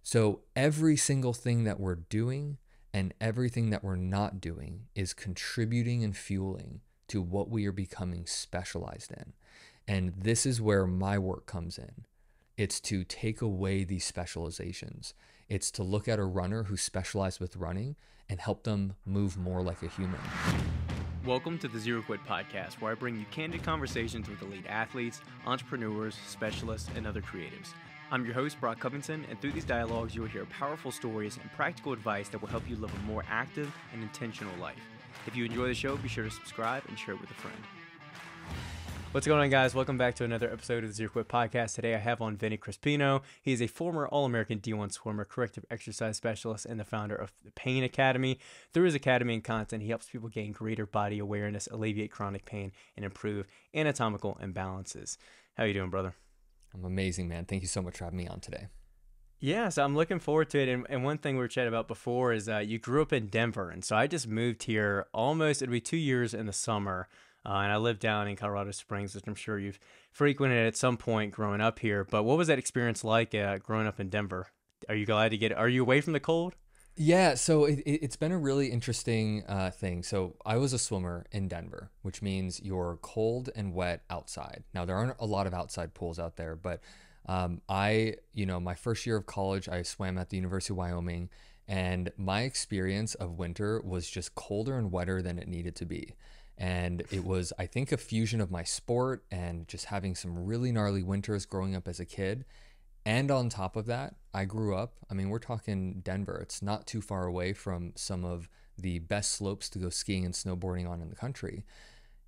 So every single thing that we're doing and everything that we're not doing is contributing and fueling to what we are becoming specialized in. And this is where my work comes in. It's to take away these specializations. It's to look at a runner who specialized with running and help them move more like a human. Welcome to the Zero Quit Podcast, where I bring you candid conversations with elite athletes, entrepreneurs, specialists, and other creatives. I'm your host, Covington, and through these dialogues, you will hear powerful stories and practical advice that will help you live a more active and intentional life. If you enjoy the show, be sure to subscribe and share it with a friend. What's going on, guys? Welcome back to another episode of the Zero Quit Podcast. Today I have on Vinny Crispino. He is a former All-American D1 swimmer, corrective exercise specialist, and the founder of the Pain Academy. Through his academy and content, he helps people gain greater body awareness, alleviate chronic pain, and improve anatomical imbalances. How you doing, brother? I'm amazing, man. Thank you so much for having me on today. Yeah, so I'm looking forward to it. And one thing we were chatting about before is you grew up in Denver. And so I just moved here it'll be 2 years in the summer. And I live down in Colorado Springs, which I'm sure you've frequented at some point growing up here. But what was that experience like growing up in Denver? Are you away from the cold? Yeah, so it's been a really interesting thing. So I was a swimmer in Denver, which means you're cold and wet outside. Now, there aren't a lot of outside pools out there, but my first year of college, I swam at the University of Wyoming, and my experience of winter was just colder and wetter than it needed to be. And it was, I think, a fusion of my sport and just having some really gnarly winters growing up as a kid. And on top of that, I grew up, we're talking Denver. It's not too far away from some of the best slopes to go skiing and snowboarding on in the country.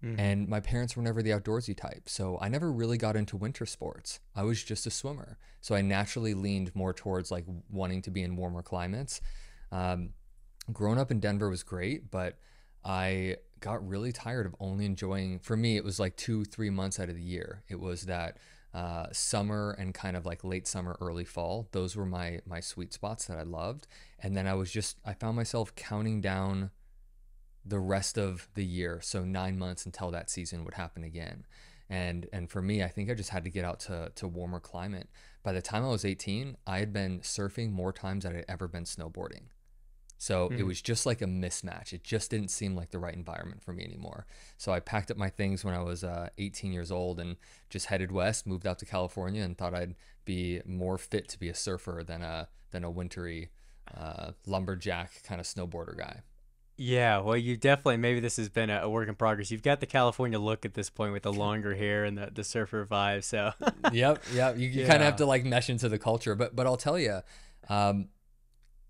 Mm-hmm. And my parents were never the outdoorsy type. So I never really got into winter sports. I was just a swimmer. So I naturally leaned more towards like wanting to be in warmer climates. Growing up in Denver was great, but I got really tired of only enjoying, for me, it was like 2-3 months out of the year. It was that summer and kind of like late summer, early fall. Those were my sweet spots that I loved. And then I found myself counting down the rest of the year. So 9 months until that season would happen again. And for me, I think I just had to get out to warmer climate. By the time I was 18, I had been surfing more times than I'd ever been snowboarding. So it was just like a mismatch. It just didn't seem like the right environment for me anymore. So I packed up my things when I was 18 years old and just headed west, moved out to California, and thought I'd be more fit to be a surfer than a wintry lumberjack kind of snowboarder guy. Yeah, well, you definitely, maybe this has been a work in progress. You've got the California look at this point with the longer hair and the surfer vibe. So Yep. You kind of have to like mesh into the culture. But I'll tell you,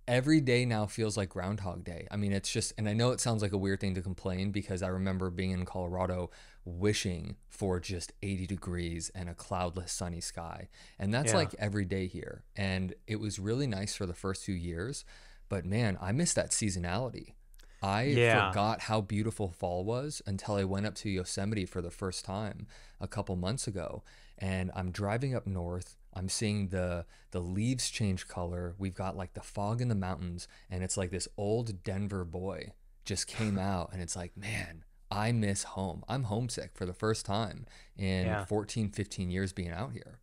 every day now feels like Groundhog Day. It's just, and I know it sounds like a weird thing to complain because I remember being in Colorado wishing for just 80 degrees and a cloudless sunny sky. And that's like every day here. And it was really nice for the first few years, but man, I miss that seasonality. I forgot how beautiful fall was until I went up to Yosemite for the first time a couple months ago. And I'm driving up north. I'm seeing the leaves change color. We've got like the fog in the mountains, and it's like this old Denver boy just came out, and it's like, man, I miss home. I'm homesick for the first time in 14, 15 years being out here.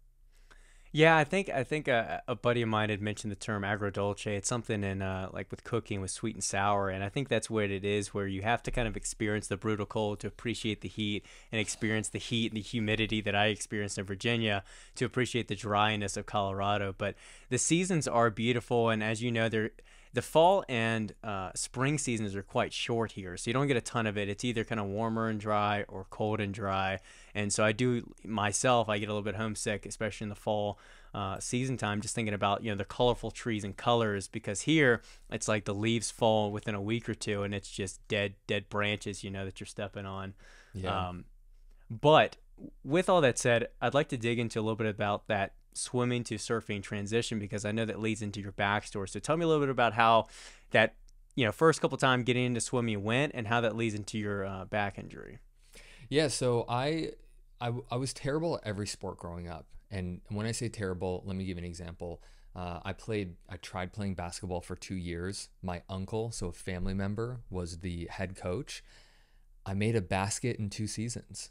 Yeah, I think a buddy of mine had mentioned the term agrodolce. It's something in like with cooking with sweet and sour, and I think that's what it is, where you have to kind of experience the brutal cold to appreciate the heat, and experience the heat and the humidity that I experienced in Virginia to appreciate the dryness of Colorado. But the seasons are beautiful, and as you know, the fall and spring seasons are quite short here, so you don't get a ton of it. It's either kind of warmer and dry or cold and dry. And so I get a little bit homesick, especially in the fall season time, just thinking about, the colorful trees and colors, because here it's like the leaves fall within a week or two and it's just dead branches, that you're stepping on. Yeah. But with all that said, I'd like to dig into a little bit about that swimming to surfing transition, because I know that leads into your backstory. So tell me a little bit about how that, first couple times getting into swimming went, and how that leads into your back injury. Yeah, so I was terrible at every sport growing up. And when I say terrible, let me give you an example. I tried playing basketball for 2 years. My uncle, so a family member, was the head coach. I made a basket in 2 seasons.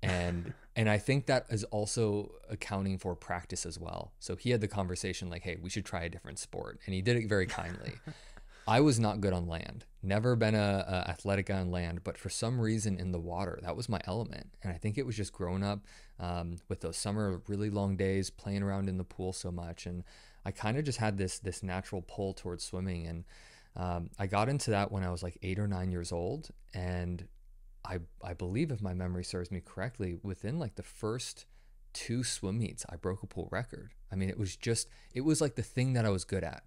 And I think that is also accounting for practice as well. So he had the conversation like, hey, we should try a different sport. And he did it very kindly. I was not good on land, never been a athletic guy on land, but for some reason in the water, that was my element. And I think it was just growing up with those summer really long days, playing around in the pool so much. And I kind of just had this natural pull towards swimming. And I got into that when I was like 8 or 9 years old. And I believe, if my memory serves me correctly, within like the first two swim meets, I broke a pool record. I mean, it was like the thing that I was good at.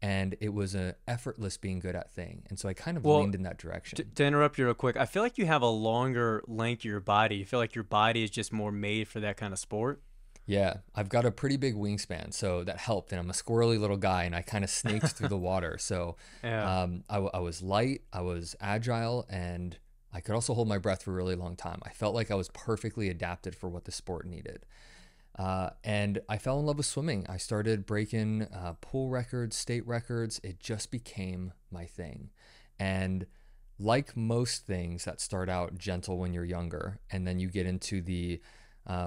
And it was a effortless being good at thing. And so I kind of Well, leaned in that direction. to interrupt you real quick, I feel like you have a longer length of your body. You feel like your body is just more made for that kind of sport. Yeah, I've got a pretty big wingspan, so that helped. And I'm a squirrely little guy, and I kind of snaked through the water. So Yeah. I was light, I was agile, and I could also hold my breath for a really long time. I felt like I was perfectly adapted for what the sport needed. And I fell in love with swimming. I started breaking pool records, state records. It just became my thing. And like most things that start out gentle when you're younger, and then you get into the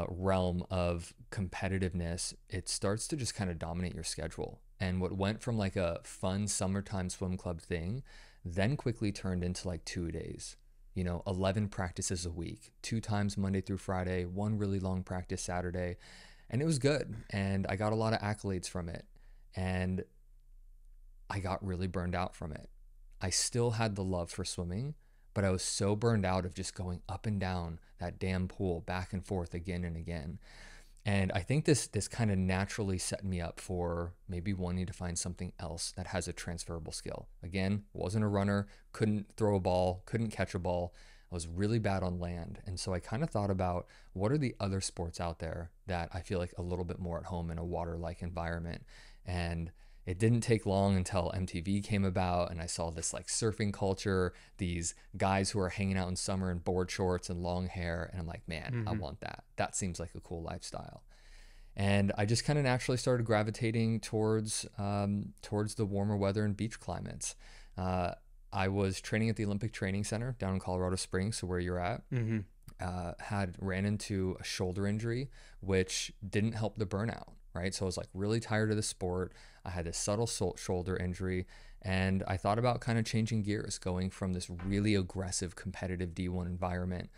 realm of competitiveness, it starts to just kind of dominate your schedule. And what went from like a fun summertime swim club thing then quickly turned into like 2 days. 11 practices a week, 2 times Monday through Friday, one really long practice Saturday. And it was good. And I got a lot of accolades from it. And I got really burned out from it. I still had the love for swimming, but I was so burned out of just going up and down that damn pool, back and forth again and again. And I think this kind of naturally set me up for maybe wanting to find something else that has a transferable skill. Again, wasn't a runner, couldn't throw a ball, couldn't catch a ball. I was really bad on land. And so I kind of thought about, what are the other sports out there that I feel like a little bit more at home in a water-like environment? And it didn't take long until MTV came about, and I saw this like surfing culture, these guys who are hanging out in summer in board shorts and long hair. And I'm like, man, I want that. That seems like a cool lifestyle. And I just kind of naturally started gravitating towards the warmer weather and beach climates. I was training at the Olympic Training Center down in Colorado Springs, so where you're at. Had ran into a shoulder injury, which didn't help the burnout, right? So I was like really tired of the sport. I had this subtle shoulder injury, and I thought about kind of changing gears, going from this really aggressive competitive D1 environment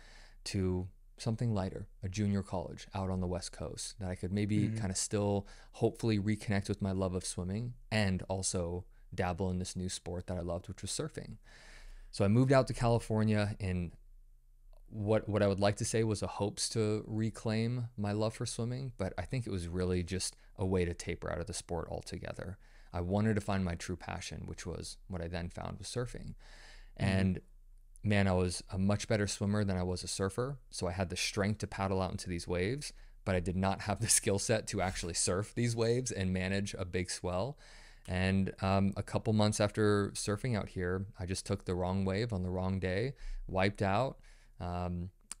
to something lighter, a junior college out on the West Coast that I could maybe kind of still hopefully reconnect with my love of swimming and also dabble in this new sport that I loved, which was surfing. So I moved out to California in what I would like to say was a hopes to reclaim my love for swimming, but I think it was really just a way to taper out of the sport altogether. I wanted to find my true passion, which was what I then found was surfing. And man, I was a much better swimmer than I was a surfer. So I had the strength to paddle out into these waves, but I did not have the skill set to actually surf these waves and manage a big swell. And a couple months after surfing out here, I just took the wrong wave on the wrong day, wiped out.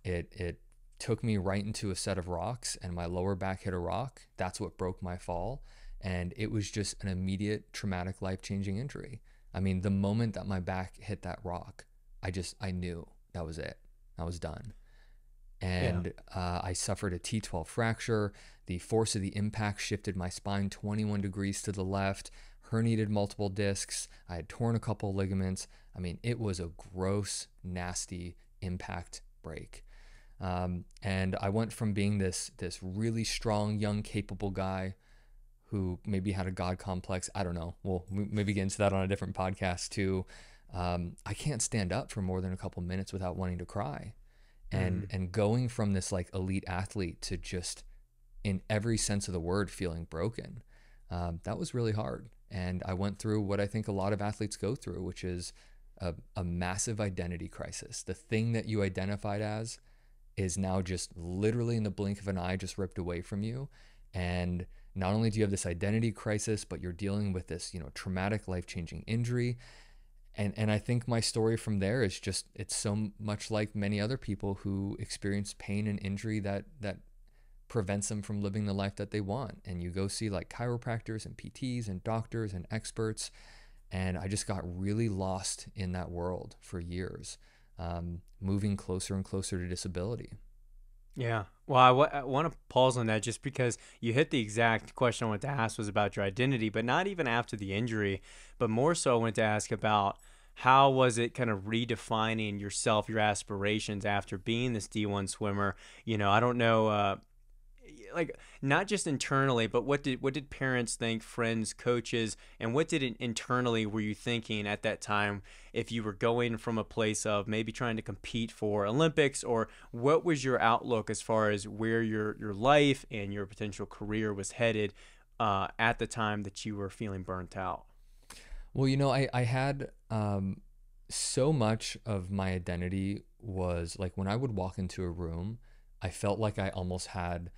It took me right into a set of rocks, and my lower back hit a rock. That's what broke my fall. And it was just an immediate traumatic, life-changing injury. I mean, the moment that my back hit that rock, I knew that was it. I was done. And I suffered a T12 fracture. The force of the impact shifted my spine 21 degrees to the left, herniated multiple discs. I had torn a couple ligaments. I mean, it was a gross, nasty impact break. And I went from being this really strong, young, capable guy who maybe had a God complex. I don't know. We'll maybe get into that on a different podcast too. I can't stand up for more than a couple minutes without wanting to cry. And going from this like elite athlete to just in every sense of the word feeling broken, that was really hard. And I went through what I think a lot of athletes go through, which is a massive identity crisis. The thing that you identified as is now just literally in the blink of an eye just ripped away from you. And not only do you have this identity crisis, but you're dealing with this, traumatic, life-changing injury. And I think my story from there is just, it's so much like many other people who experience pain and injury that prevents them from living the life that they want. And you go see like chiropractors and PTs and doctors and experts. And I just got really lost in that world for years, moving closer and closer to disability. Yeah. Well, I want to pause on that just because you hit the exact question I wanted to ask was about your identity, but not even after the injury, but more so I wanted to ask about how was it kind of redefining yourself, your aspirations after being this D1 swimmer? I don't know, like not just internally, but what did parents think, friends, coaches, and what did it internally were you thinking at that time if you were going from a place of maybe trying to compete for Olympics, or what was your outlook as far as where your life and your potential career was headed at the time that you were feeling burnt out? Well, I had so much of my identity was like when I would walk into a room, I felt like I almost had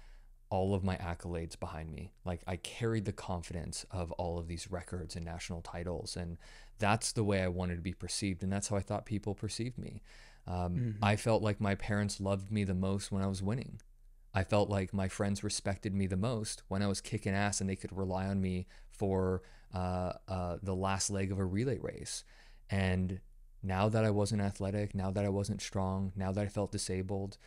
all of my accolades behind me. Like I carried the confidence of all of these records and national titles. And that's the way I wanted to be perceived. And that's how I thought people perceived me. Mm-hmm. I felt like my parents loved me the most when I was winning. I felt like my friends respected me the most when I was kicking ass and they could rely on me for the last leg of a relay race. And now that I wasn't athletic, now that I wasn't strong, now that I felt disabled,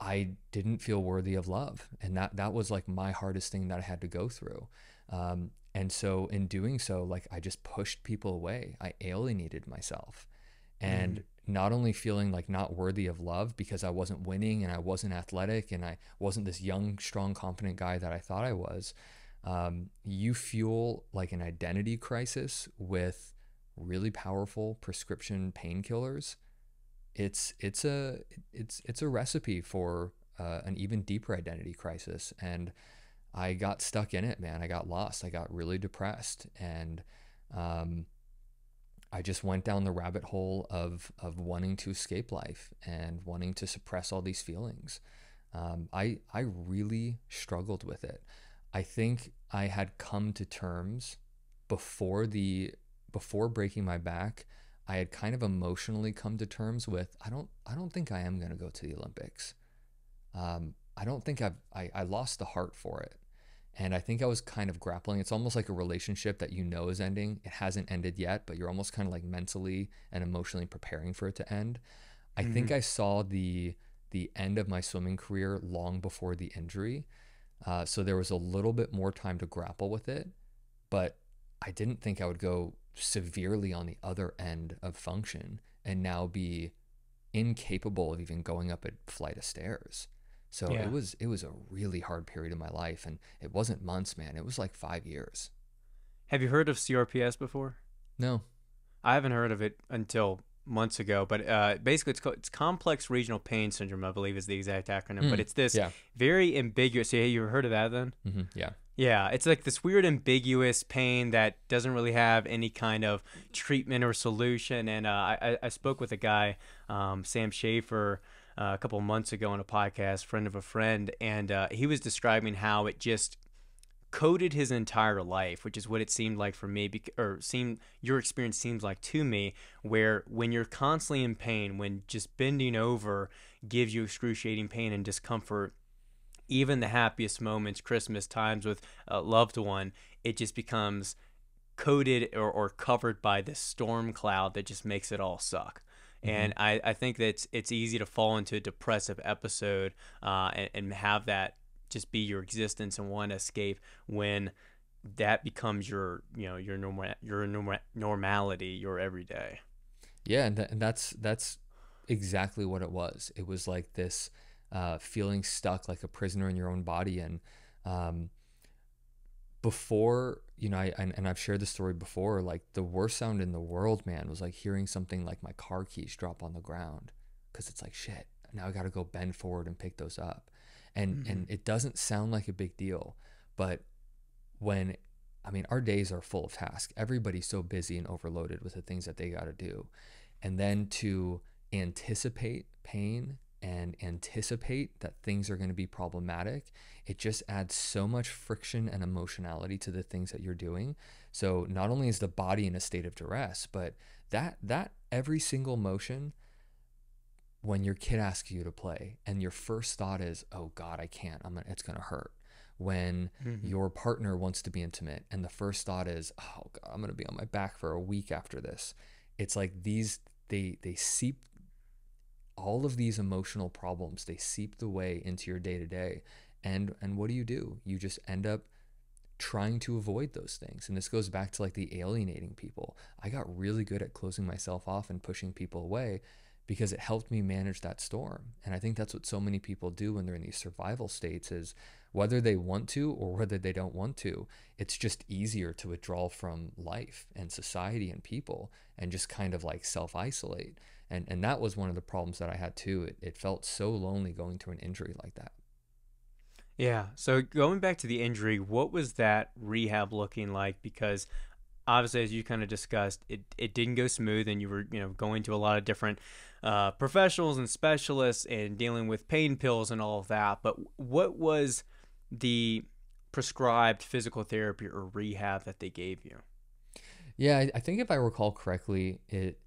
I didn't feel worthy of love. And that was like my hardest thing that I had to go through. And so in doing so, like I just pushed people away. I alienated myself. Mm-hmm. And not only feeling like not worthy of love because I wasn't winning and I wasn't athletic and I wasn't this young, strong, confident guy that I thought I was, you fuel like an identity crisis with really powerful prescription painkillers. It's a recipe for an even deeper identity crisis. And I got stuck in it, man. I got lost. I got really depressed, and um, I just went down the rabbit hole of wanting to escape life and wanting to suppress all these feelings. I really struggled with it. I think I had come to terms before the before breaking my back. I had kind of emotionally come to terms with I don't think I am going to go to the Olympics. I don't think I lost the heart for it. And I think I was kind of grappling. It's almost like a relationship that you know is ending. It hasn't ended yet, but you're almost kind of like mentally and emotionally preparing for it to end. I Mm-hmm. think I saw the end of my swimming career long before the injury. So there was a little bit more time to grapple with it, but I didn't think I would go severely on the other end of function and now be incapable of even going up a flight of stairs. So Yeah. it was a really hard period of my life, and it wasn't months, man. It was like 5 years. Have you heard of CRPS before? No. I haven't heard of it until months ago, but basically it's complex regional pain syndrome, I believe is the exact acronym. But Mm, it's this yeah. very ambiguous. Yeah, you heard of that then? Yeah. Yeah, it's like this weird ambiguous pain that doesn't really have any kind of treatment or solution. And I spoke with a guy, Sam Schaefer, a couple of months ago on a podcast, friend of a friend, and he was describing how it just coded his entire life, which is what it seemed like for me, or seemed your experience seems like to me, where when you're constantly in pain, when just bending over gives you excruciating pain and discomfort, even the happiest moments, Christmas times with a loved one, it just becomes coated or covered by this storm cloud that just makes it all suck. Hmm. And I think that it's easy to fall into a depressive episode and have that just be your existence and want to escape when that becomes your normality, your everyday. Yeah, and that's exactly what it was. It was like this feeling stuck like a prisoner in your own body. And um, before, and I've shared this story before, like the worst sound in the world, man, was like hearing something like my car keys drop on the ground, because it's like, shit, now I got to go bend forward and pick those up. And Mm-hmm. it doesn't sound like a big deal, but when I mean, our days are full of tasks. Everybody's so busy and overloaded with the things that they got to do. And then to anticipate pain and anticipate that things are going to be problematic, it just adds so much friction and emotionality to the things that you're doing. So not only is the body in a state of duress, but that every single motion, when your kid asks you to play and your first thought is, oh God, I can't, it's going to hurt. When Mm-hmm. your partner wants to be intimate and the first thought is, oh God, I'm going to be on my back for a week after this. It's like they seep all of these emotional problems, they seep the way into your day to day. And what do? You just end up trying to avoid those things. And this goes back to like the alienating people. I got really good at closing myself off and pushing people away because it helped me manage that storm. And I think that's what so many people do when they're in these survival states, is whether they want to or whether they don't want to, it's just easier to withdraw from life and society and people and just kind of like self-isolate. And that was one of the problems that I had too. It felt so lonely going through an injury like that. Yeah. So going back to the injury, what was that rehab looking like? Because obviously, as you kind of discussed, it didn't go smooth, and you were, going to a lot of different professionals and specialists and dealing with pain pills and all of that. But what was the prescribed physical therapy or rehab that they gave you? Yeah, I think if I recall correctly, it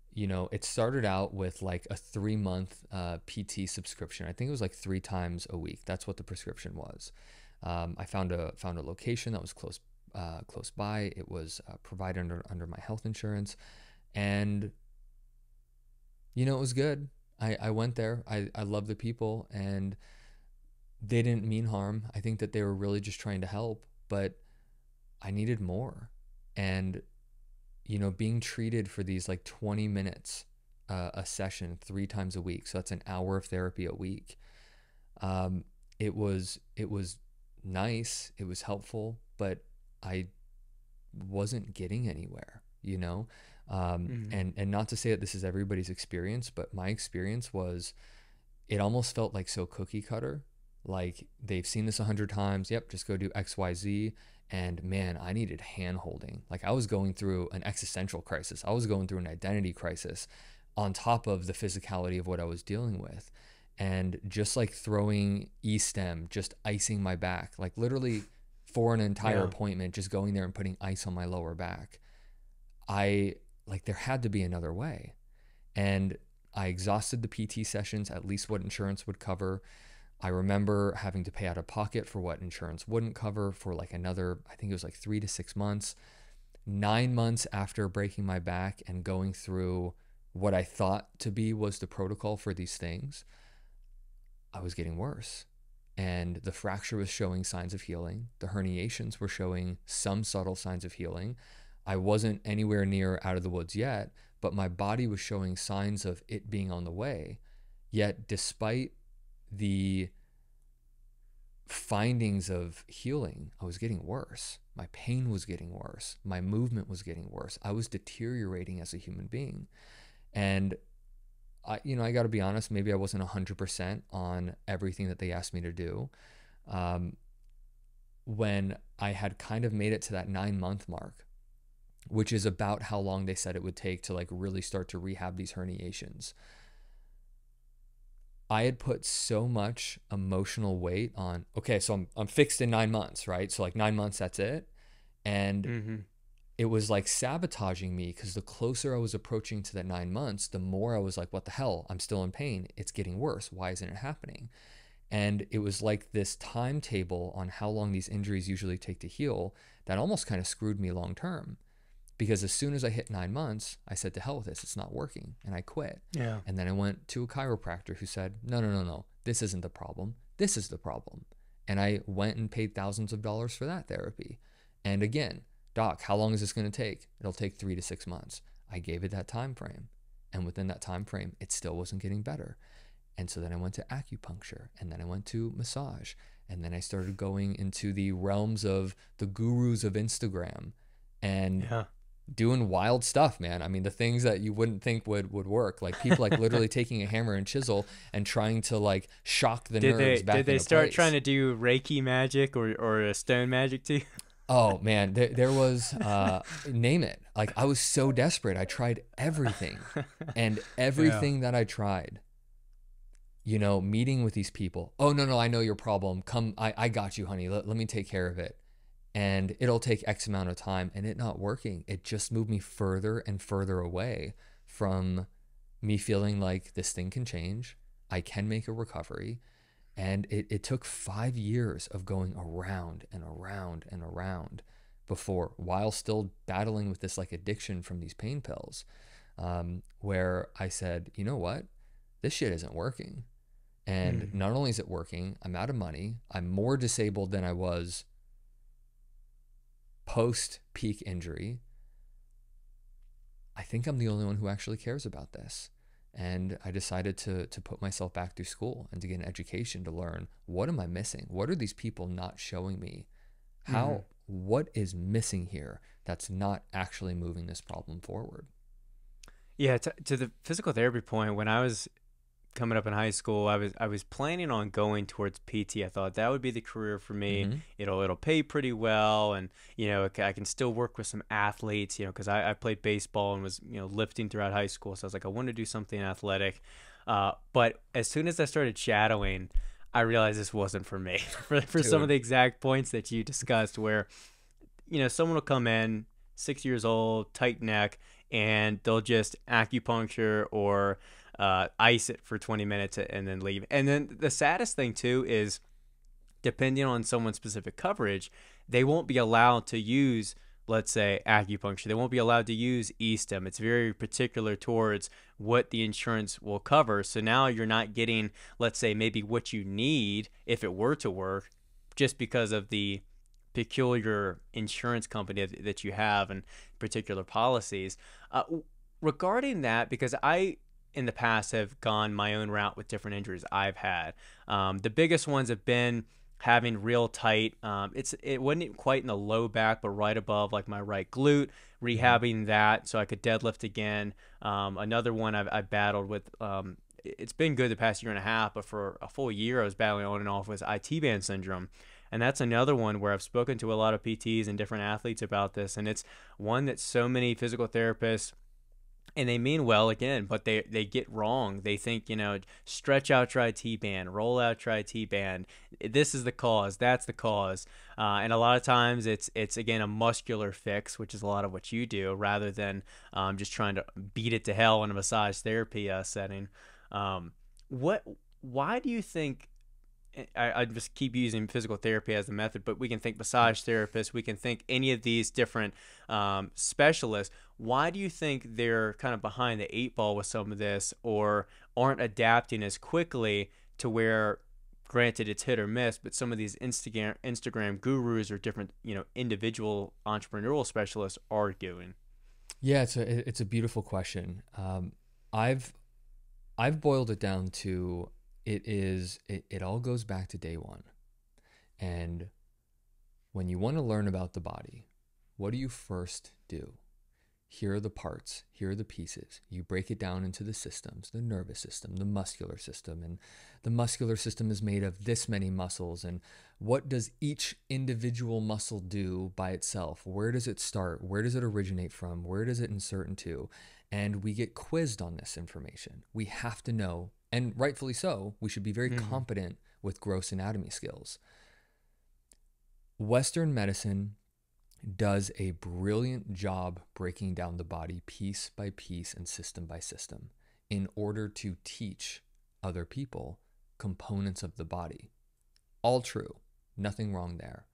started out with like a 3 month PT subscription. I think it was like 3 times a week. That's what the prescription was. I found a location that was close by. It was provided under my health insurance, and it was good. I went there. I love the people, and they didn't mean harm. I think that they were really just trying to help, but I needed more. And being treated for these like 20 minutes a session 3 times a week, so that's an hour of therapy a week. It was nice, it was helpful, but I wasn't getting anywhere, Mm-hmm. and not to say that this is everybody's experience, but my experience was, it almost felt like so cookie cutter, like they've seen this 100 times. Yep, just go do XYZ. And man, I needed hand holding. Like I was going through an existential crisis. I was going through an identity crisis on top of the physicality of what I was dealing with. And just like throwing E-stem, just icing my back, like literally for an entire Yeah. appointment, just going there and putting ice on my lower back. I like, there had to be another way. And I exhausted the PT sessions, at least what insurance would cover. I remember having to pay out of pocket for what insurance wouldn't cover for like another, I think it was like 3 to 6 months. 9 months after breaking my back and going through what I thought to be was the protocol for these things, I was getting worse. And the fracture was showing signs of healing. The herniations were showing some subtle signs of healing. I wasn't anywhere near out of the woods yet, but my body was showing signs of it being on the way. Yet, despite the findings of healing, I was getting worse. My pain was getting worse. My movement was getting worse. I was deteriorating as a human being. And I got to be honest, maybe I wasn't 100% on everything that they asked me to do. When I had kind of made it to that 9 month mark, which is about how long they said it would take to like really start to rehab these herniations, I had put so much emotional weight on, okay, so I'm fixed in 9 months, right? So like 9 months, that's it. And Mm-hmm. it was like sabotaging me, because the closer I was approaching to that 9 months, the more I was like, what the hell? I'm still in pain. It's getting worse. Why isn't it happening? And it was like this timetable on how long these injuries usually take to heal that almost kind of screwed me long term. Because as soon as I hit 9 months, I said, to hell with this, it's not working. And I quit. Yeah. And then I went to a chiropractor who said, no, no, no, no, this isn't the problem. This is the problem. And I went and paid thousands of dollars for that therapy. And again, doc, how long is this going to take? It'll take 3 to 6 months. I gave it that time frame. And within that time frame, it still wasn't getting better. And so then I went to acupuncture, and then I went to massage. And then I started going into the realms of the gurus of Instagram and Yeah. doing wild stuff, man. I mean, the things that you wouldn't think would work, like people like literally taking a hammer and chisel and trying to like shock the nerves back Did they into start trying place. to do Reiki magic or stone magic too? Oh man, there was name it. Like I was so desperate. I tried everything, and Yeah. everything that I tried, meeting with these people. Oh no, no, I know your problem. Come, I got you, honey. Let me take care of it. And it'll take X amount of time, and it not working. It just moved me further and further away from me feeling like this thing can change. I can make a recovery. And it took 5 years of going around and around and around before, while still battling with this like addiction from these pain pills, where I said, you know what? this shit isn't working. And not only is it working, I'm out of money. I'm more disabled than I was post peak injury. I think I'm the only one who actually cares about this. And I decided to put myself back through school and to get an education to learn, what am I missing? What are these people not showing me? What is missing here that's not actually moving this problem forward? Yeah, to the physical therapy point, when I was coming up in high school, I was planning on going towards PT. I thought that would be the career for me. It'll pay pretty well, and I can still work with some athletes. Because I played baseball and was lifting throughout high school, so I was like, I want to do something athletic. But as soon as I started shadowing, I realized this wasn't for me for some of the exact points that you discussed, where someone will come in 6 years old, tight neck, and they'll just acupuncture or ice it for 20 minutes and then leave. And then the saddest thing too is, depending on someone's specific coverage, they won't be allowed to use, let's say, acupuncture. They won't be allowed to use e-stim. It's very particular towards what the insurance will cover. So now you're not getting, let's say, maybe what you need if it were to work, just because of the peculiar insurance company that you have and particular policies. Regarding that, because I in the past have gone my own route with different injuries I've had. The biggest ones have been having real tight, it wasn't quite in the low back, but right above like my right glute, rehabbing that so I could deadlift again. Another one I've battled with, it's been good the past year and a half, but for a full year I was battling on and off with IT band syndrome. And that's another one where I've spoken to a lot of PTs and different athletes about this. And it's one that so many physical therapists, and they mean well again, but they get wrong. They think, stretch out, try T-band, roll out, try T-band. This is the cause. That's the cause. And a lot of times it's again a muscular fix, which is a lot of what you do, rather than just trying to beat it to hell in a massage therapy setting. Why do you think? I just keep using physical therapy as the method, but we can think massage therapists, we can think any of these different specialists. Why do you think they're kind of behind the 8 ball with some of this, or aren't adapting as quickly to where, granted it's hit or miss, but some of these Instagram gurus or different individual entrepreneurial specialists are doing? Yeah, it's a beautiful question. I've boiled it down to, it all goes back to day one. And when you want to learn about the body, what do you first do? Here are the parts, here are the pieces. You break it down into the systems, the nervous system, the muscular system, and the muscular system is made of this many muscles. And what does each individual muscle do by itself? Where does it start? Where does it originate from? Where does it insert into? And we get quizzed on this information. We have to know, and rightfully so, we should be very competent with gross anatomy skills. Western medicine does a brilliant job breaking down the body piece by piece and system by system in order to teach other people components of the body. All true, nothing wrong there.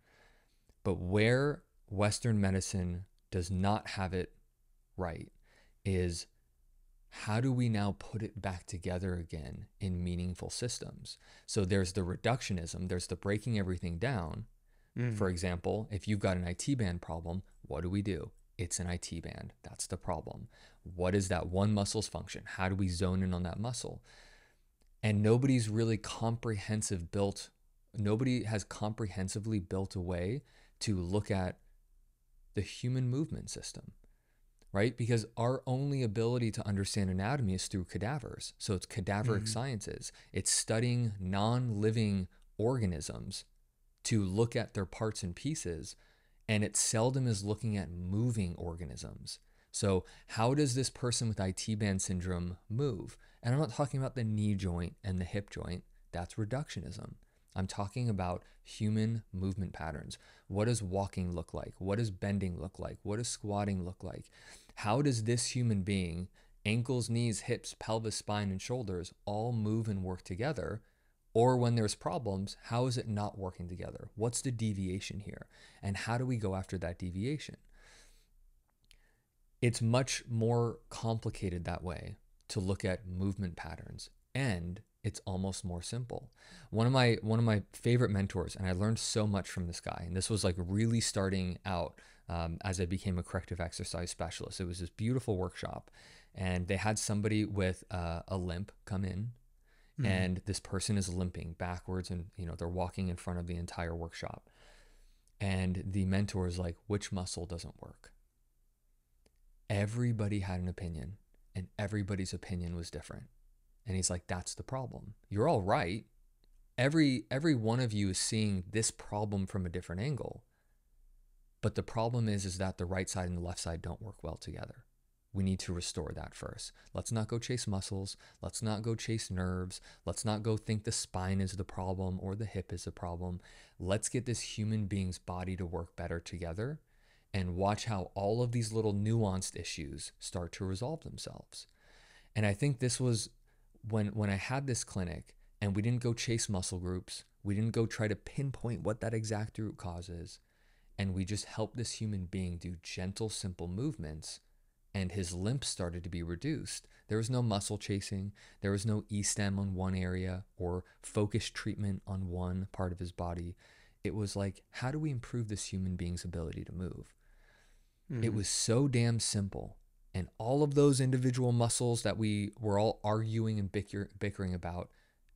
But where Western medicine does not have it right is, how do we now put it back together again in meaningful systems? So there's the reductionism, there's the breaking everything down. For example, if you've got an IT band problem, what do? It's an IT band. That's the problem. What is that one muscle's function? How do we zone in on that muscle? And nobody has comprehensively built a way to look at the human movement system, right? Because our only ability to understand anatomy is through cadavers. So it's cadaveric sciences. It's studying non-living organisms to look at their parts and pieces, and it seldom is looking at moving organisms. So how does this person with IT band syndrome move? And I'm not talking about the knee joint and the hip joint. That's reductionism. I'm talking about human movement patterns. What does walking look like? What does bending look like? What does squatting look like? How does this human being, ankles, knees, hips, pelvis, spine, and shoulders, all move and work together? Or when there's problems, how is it not working together? What's the deviation here? And how do we go after that deviation? It's much more complicated that way to look at movement patterns. and it's almost more simple. One of my favorite mentors, and I learned so much from this guy, and this was like really starting out as I became a corrective exercise specialist. It was this beautiful workshop, and they had somebody with a limp come in, and this person is limping backwards, and they're walking in front of the entire workshop, and the mentor is like, which muscle doesn't work? Everybody had an opinion, and everybody's opinion was different. And he's like, that's the problem. You're all right. Every one of you is seeing this problem from a different angle. But the problem is that the right side and the left side don't work well together. We need to restore that first. Let's not go chase muscles. Let's not go chase nerves. Let's not go think the spine is the problem or the hip is the problem. Let's get this human being's body to work better together and watch how all of these little nuanced issues start to resolve themselves. And I think this was when I had this clinic, and we didn't go chase muscle groups. We didn't go try to pinpoint what that exact root cause is. And we just helped this human being do gentle, simple movements, and his limp started to be reduced. There was no muscle chasing. There was no E-stem on one area or focused treatment on one part of his body. It was like, how do we improve this human being's ability to move? It was so damn simple. And all of those individual muscles that we were all arguing and bickering about,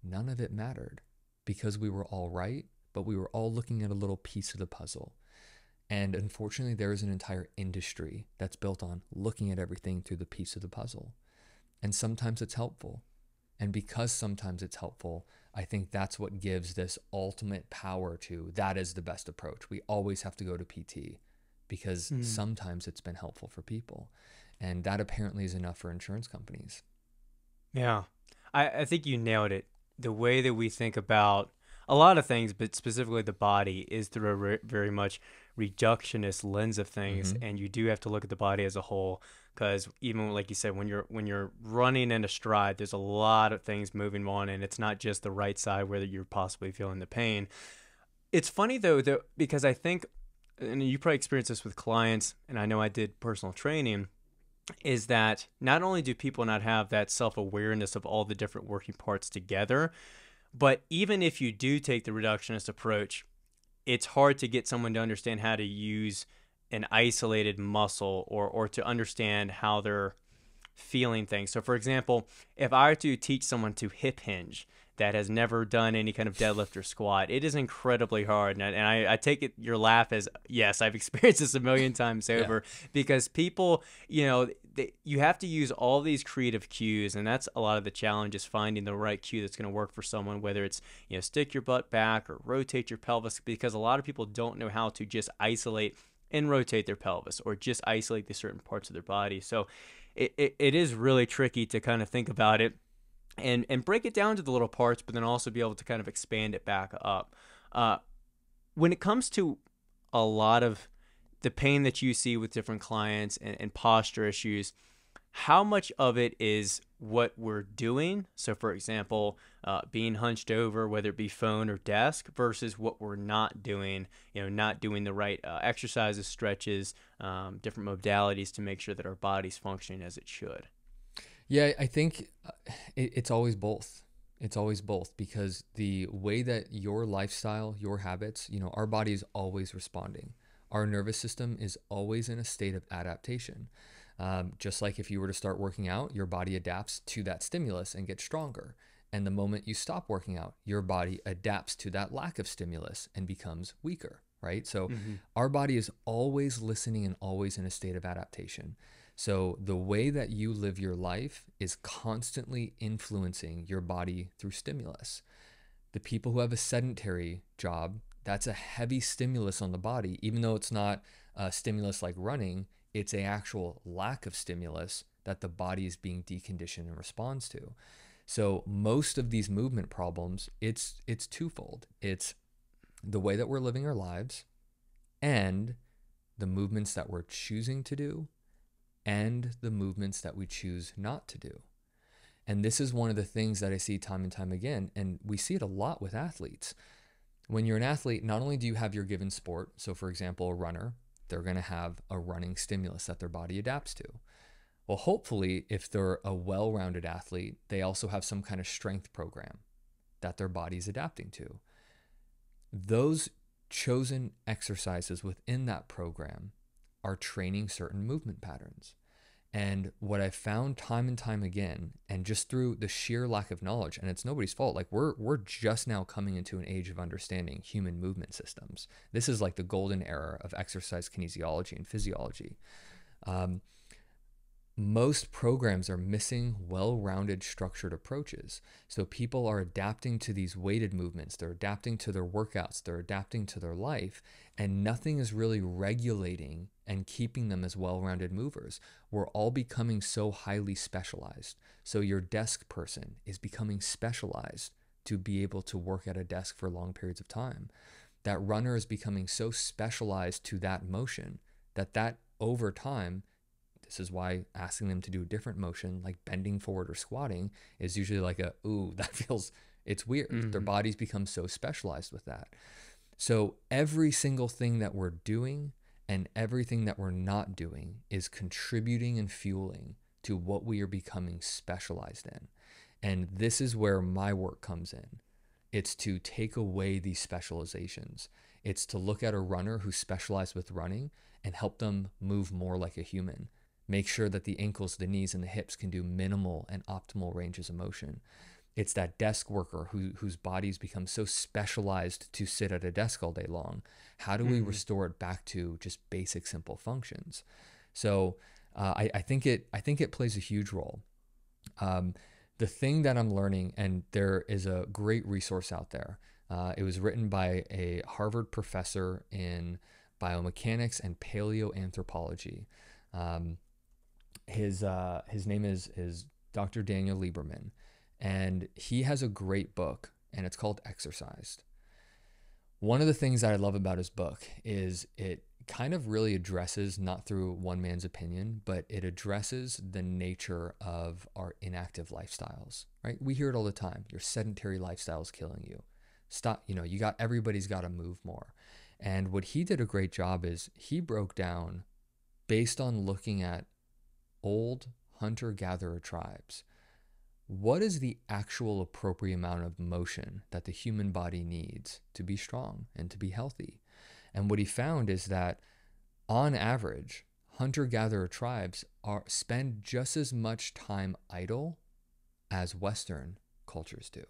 none of it mattered because we were all right, but we were all looking at a little piece of the puzzle. And unfortunately, there is an entire industry that's built on looking at everything through the piece of the puzzle. And sometimes it's helpful. And because sometimes it's helpful, I think that's what gives this ultimate power to that is the best approach. We always have to go to PT because sometimes it's been helpful for people. And that apparently is enough for insurance companies. Yeah, I think you nailed it. The way that we think about a lot of things, but specifically the body, is through a very much reductionist lens of things, and you do have to look at the body as a whole. Because even like you said, when you're running in a stride, there's a lot of things moving on, and it's not just the right side where you're possibly feeling the pain. It's funny though, because I think, and you probably experience this with clients, and I know I did personal training, is that not only do people not have that self-awareness of all the different working parts together, but even if you do take the reductionist approach, it's hard to get someone to understand how to use an isolated muscle or to understand how they're feeling things. So for example, if I were to teach someone to hip hinge that has never done any kind of deadlift or squat, it is incredibly hard. And I take it your laugh as, yes, I've experienced this a million times over, because people, you have to use all these creative cues. And that's a lot of the challenge, is finding the right cue that's going to work for someone, whether it's, stick your butt back or rotate your pelvis, because a lot of people don't know how to just isolate and rotate their pelvis or just isolate the certain parts of their body. So it is really tricky to kind of think about it and break it down to the little parts, but then also be able to kind of expand it back up. When it comes to a lot of the pain that you see with different clients and posture issues, how much of it is what we're doing? So for example, being hunched over, whether it be phone or desk, versus what we're not doing, not doing the right exercises, stretches, different modalities to make sure that our body's functioning as it should. Yeah, I think it's always both. It's always both, because the way that your lifestyle, your habits, our body is always responding. Our nervous system is always in a state of adaptation. Just like if you were to start working out, your body adapts to that stimulus and gets stronger. And the moment you stop working out, your body adapts to that lack of stimulus and becomes weaker, right? So our body is always listening and always in a state of adaptation. So the way that you live your life is constantly influencing your body through stimulus. The people who have a sedentary job, that's a heavy stimulus on the body, even though it's not a stimulus like running, it's an actual lack of stimulus that the body is being deconditioned and responds to. So most of these movement problems, it's twofold. It's the way that we're living our lives and the movements that we're choosing to do and the movements that we choose not to do. And this is one of the things that I see time and time again, and we see it a lot with athletes. When you're an athlete, not only do you have your given sport, so for example, a runner, they're going to have a running stimulus that their body adapts to. Well, hopefully, if they're a well rounded athlete, they also have some kind of strength program that their body's adapting to. Those chosen exercises within that program are training certain movement patterns. And what I found time and time again, and just through the sheer lack of knowledge, and it's nobody's fault, like we're just now coming into an age of understanding human movement systems. This is like the golden era of exercise kinesiology and physiology. Most programs are missing well-rounded structured approaches. So people are adapting to these weighted movements, they're adapting to their workouts, they're adapting to their life, and nothing is really regulating and keeping them as well-rounded movers. We're all becoming so highly specialized. So your desk person is becoming specialized to be able to work at a desk for long periods of time. That runner is becoming so specialized to that motion that over time, this is why asking them to do a different motion, like bending forward or squatting, is usually like ooh, that feels, it's weird. Mm-hmm. Their bodies become so specialized with that. So every single thing that we're doing and everything that we're not doing is contributing and fueling to what we are becoming specialized in. And this is where my work comes in. It's to take away these specializations. It's to look at a runner who's specialized with running and help them move more like a human. Make sure that the ankles, the knees, and the hips can do minimal and optimal ranges of motion. It's that desk worker whose bodies become so specialized to sit at a desk all day long. How do we restore it back to just basic, simple functions? So I think it plays a huge role. The thing that I'm learning, and there is a great resource out there. It was written by a Harvard professor in biomechanics and paleoanthropology. His name is Dr. Daniel Lieberman, and he has a great book, and it's called Exercised. One of the things that I love about his book is it kind of really addresses, not through one man's opinion, but it addresses the nature of our inactive lifestyles, right? We hear it all the time. Your sedentary lifestyle is killing you. Stop, everybody's got to move more. And what he did a great job is he broke down, based on looking at old hunter-gatherer tribes, what is the actual appropriate amount of motion that the human body needs to be strong and to be healthy? And what he found is that on average, hunter-gatherer tribes spend just as much time idle as Western cultures do.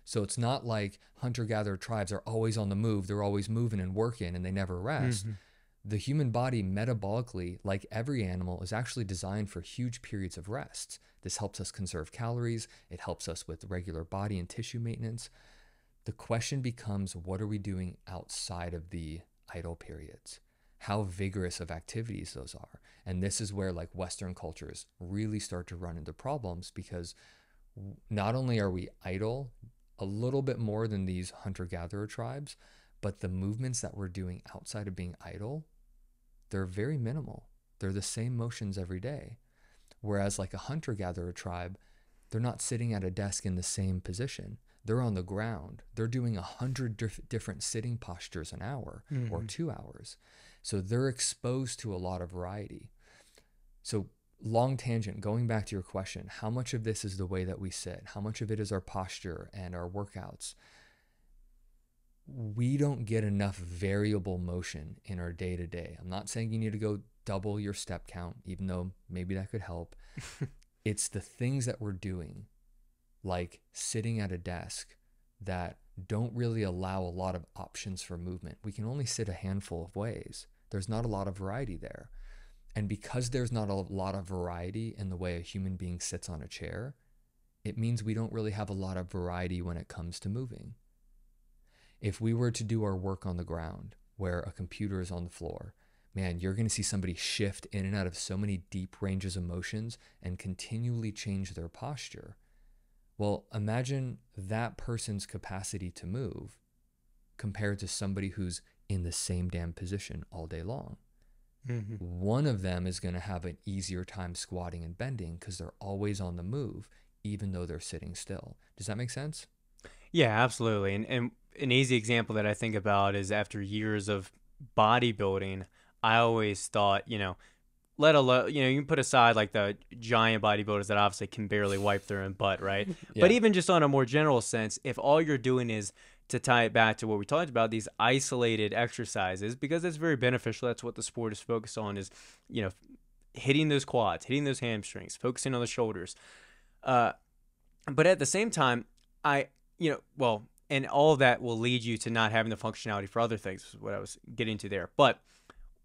So it's not like hunter-gatherer tribes are always on the move, they're always moving and working and they never rest. Mm-hmm. The human body metabolically, like every animal, is actually designed for huge periods of rest. This helps us conserve calories. It helps us with regular body and tissue maintenance. The question becomes, what are we doing outside of the idle periods? How vigorous of activities those are. And this is where like Western cultures really start to run into problems, because not only are we idle a little bit more than these hunter-gatherer tribes, but the movements that we're doing outside of being idle, they're very minimal. They're the same motions every day. Whereas like a hunter-gatherer tribe, they're not sitting at a desk in the same position. They're on the ground. They're doing 100 different sitting postures an hour or 2 hours. So they're exposed to a lot of variety. So long tangent, going back to your question, how much of this is the way that we sit? How much of it is our posture and our workouts? We don't get enough variable motion in our day-to-day. I'm not saying you need to go double your step count, even though maybe that could help. It's the things that we're doing, like sitting at a desk, that don't really allow a lot of options for movement. We can only sit a handful of ways. There's not a lot of variety there. And because there's not a lot of variety in the way a human being sits on a chair, it means we don't really have a lot of variety when it comes to moving. If we were to do our work on the ground, where a computer is on the floor, man, you're going to see somebody shift in and out of so many deep ranges of motions and continually change their posture. Well, imagine that person's capacity to move compared to somebody who's in the same damn position all day long. Mm-hmm. One of them is going to have an easier time squatting and bending because they're always on the move, even though they're sitting still. Does that make sense? Yeah, absolutely. And an easy example that I think about is after years of bodybuilding, I always thought, let alone, you can put aside like the giant bodybuilders that obviously can barely wipe their own butt, right? Yeah. But even just on a more general sense, if all you're doing is, to tie it back to what we talked about, these isolated exercises, because it's very beneficial. That's what the sport is focused on, is, hitting those quads, hitting those hamstrings, focusing on the shoulders. But at the same time, and all of that will lead you to not having the functionality for other things, is what I was getting to there. But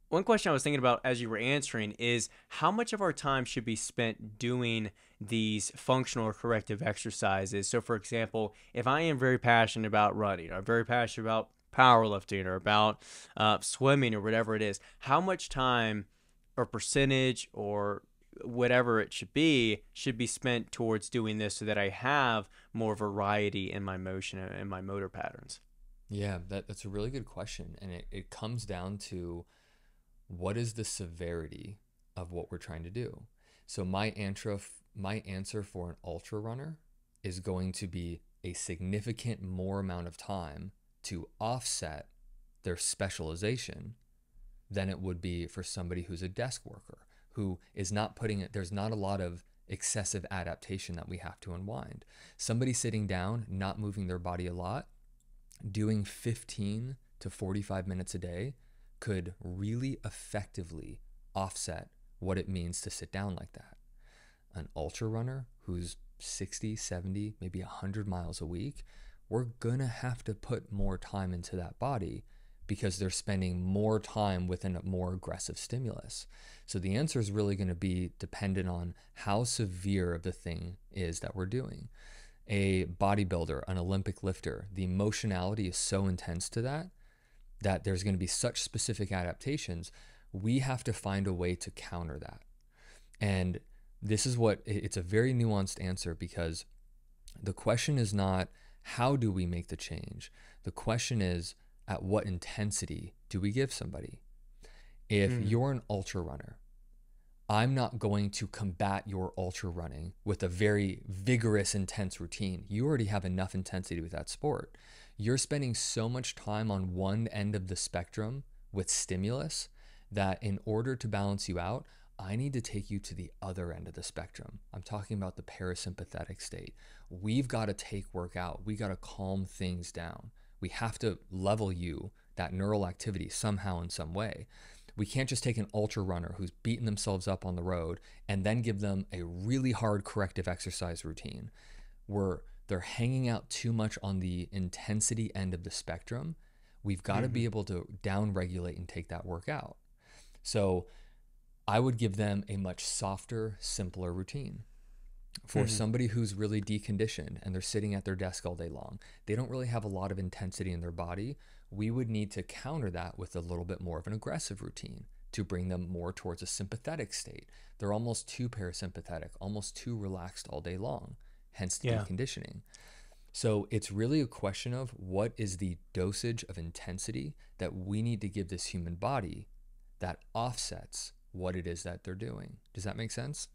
one question I was thinking about as you were answering is, how much of our time should be spent doing these functional or corrective exercises? So, for example, if I am very passionate about running, or very passionate about powerlifting, or about swimming, or whatever it is, how much time or percentage or whatever it should be spent towards doing this, so that I have more variety in my motion and my motor patterns? Yeah, that's a really good question. And it comes down to, what is the severity of what we're trying to do? So my answer for an ultra runner is going to be a significant more amount of time to offset their specialization than it would be for somebody who's a desk worker, who is not putting it, there's not a lot of excessive adaptation that we have to unwind. Somebody sitting down, not moving their body a lot, doing 15 to 45 minutes a day could really effectively offset what it means to sit down like that. An ultra runner who's 60, 70, maybe 100 miles a week, we're gonna have to put more time into that body, because they're spending more time within a more aggressive stimulus. So the answer is really going to be dependent on how severe of the thing is that we're doing. A bodybuilder, an Olympic lifter, the emotionality is so intense to that there's going to be such specific adaptations. We have to find a way to counter that. And this is it's a very nuanced answer, because the question is not, how do we make the change? The question is, at what intensity do we give somebody? If you're an ultra runner, I'm not going to combat your ultra running with a very vigorous, intense routine. You already have enough intensity with that sport. You're spending so much time on one end of the spectrum with stimulus that in order to balance you out, I need to take you to the other end of the spectrum. I'm talking about the parasympathetic state. We've got to take work out. We got to calm things down. We have to level you, that neural activity, somehow in some way. We can't just take an ultra runner who's beating themselves up on the road and then give them a really hard corrective exercise routine where they're hanging out too much on the intensity end of the spectrum. We've got to be able to down regulate and take that work out. So I would give them a much softer, simpler routine. For somebody who's really deconditioned and they're sitting at their desk all day long, they don't really have a lot of intensity in their body. We would need to counter that with a little bit more of an aggressive routine to bring them more towards a sympathetic state. They're almost too parasympathetic, almost too relaxed all day long, hence the deconditioning. So it's really a question of, what is the dosage of intensity that we need to give this human body that offsets what it is that they're doing. Does that make sense?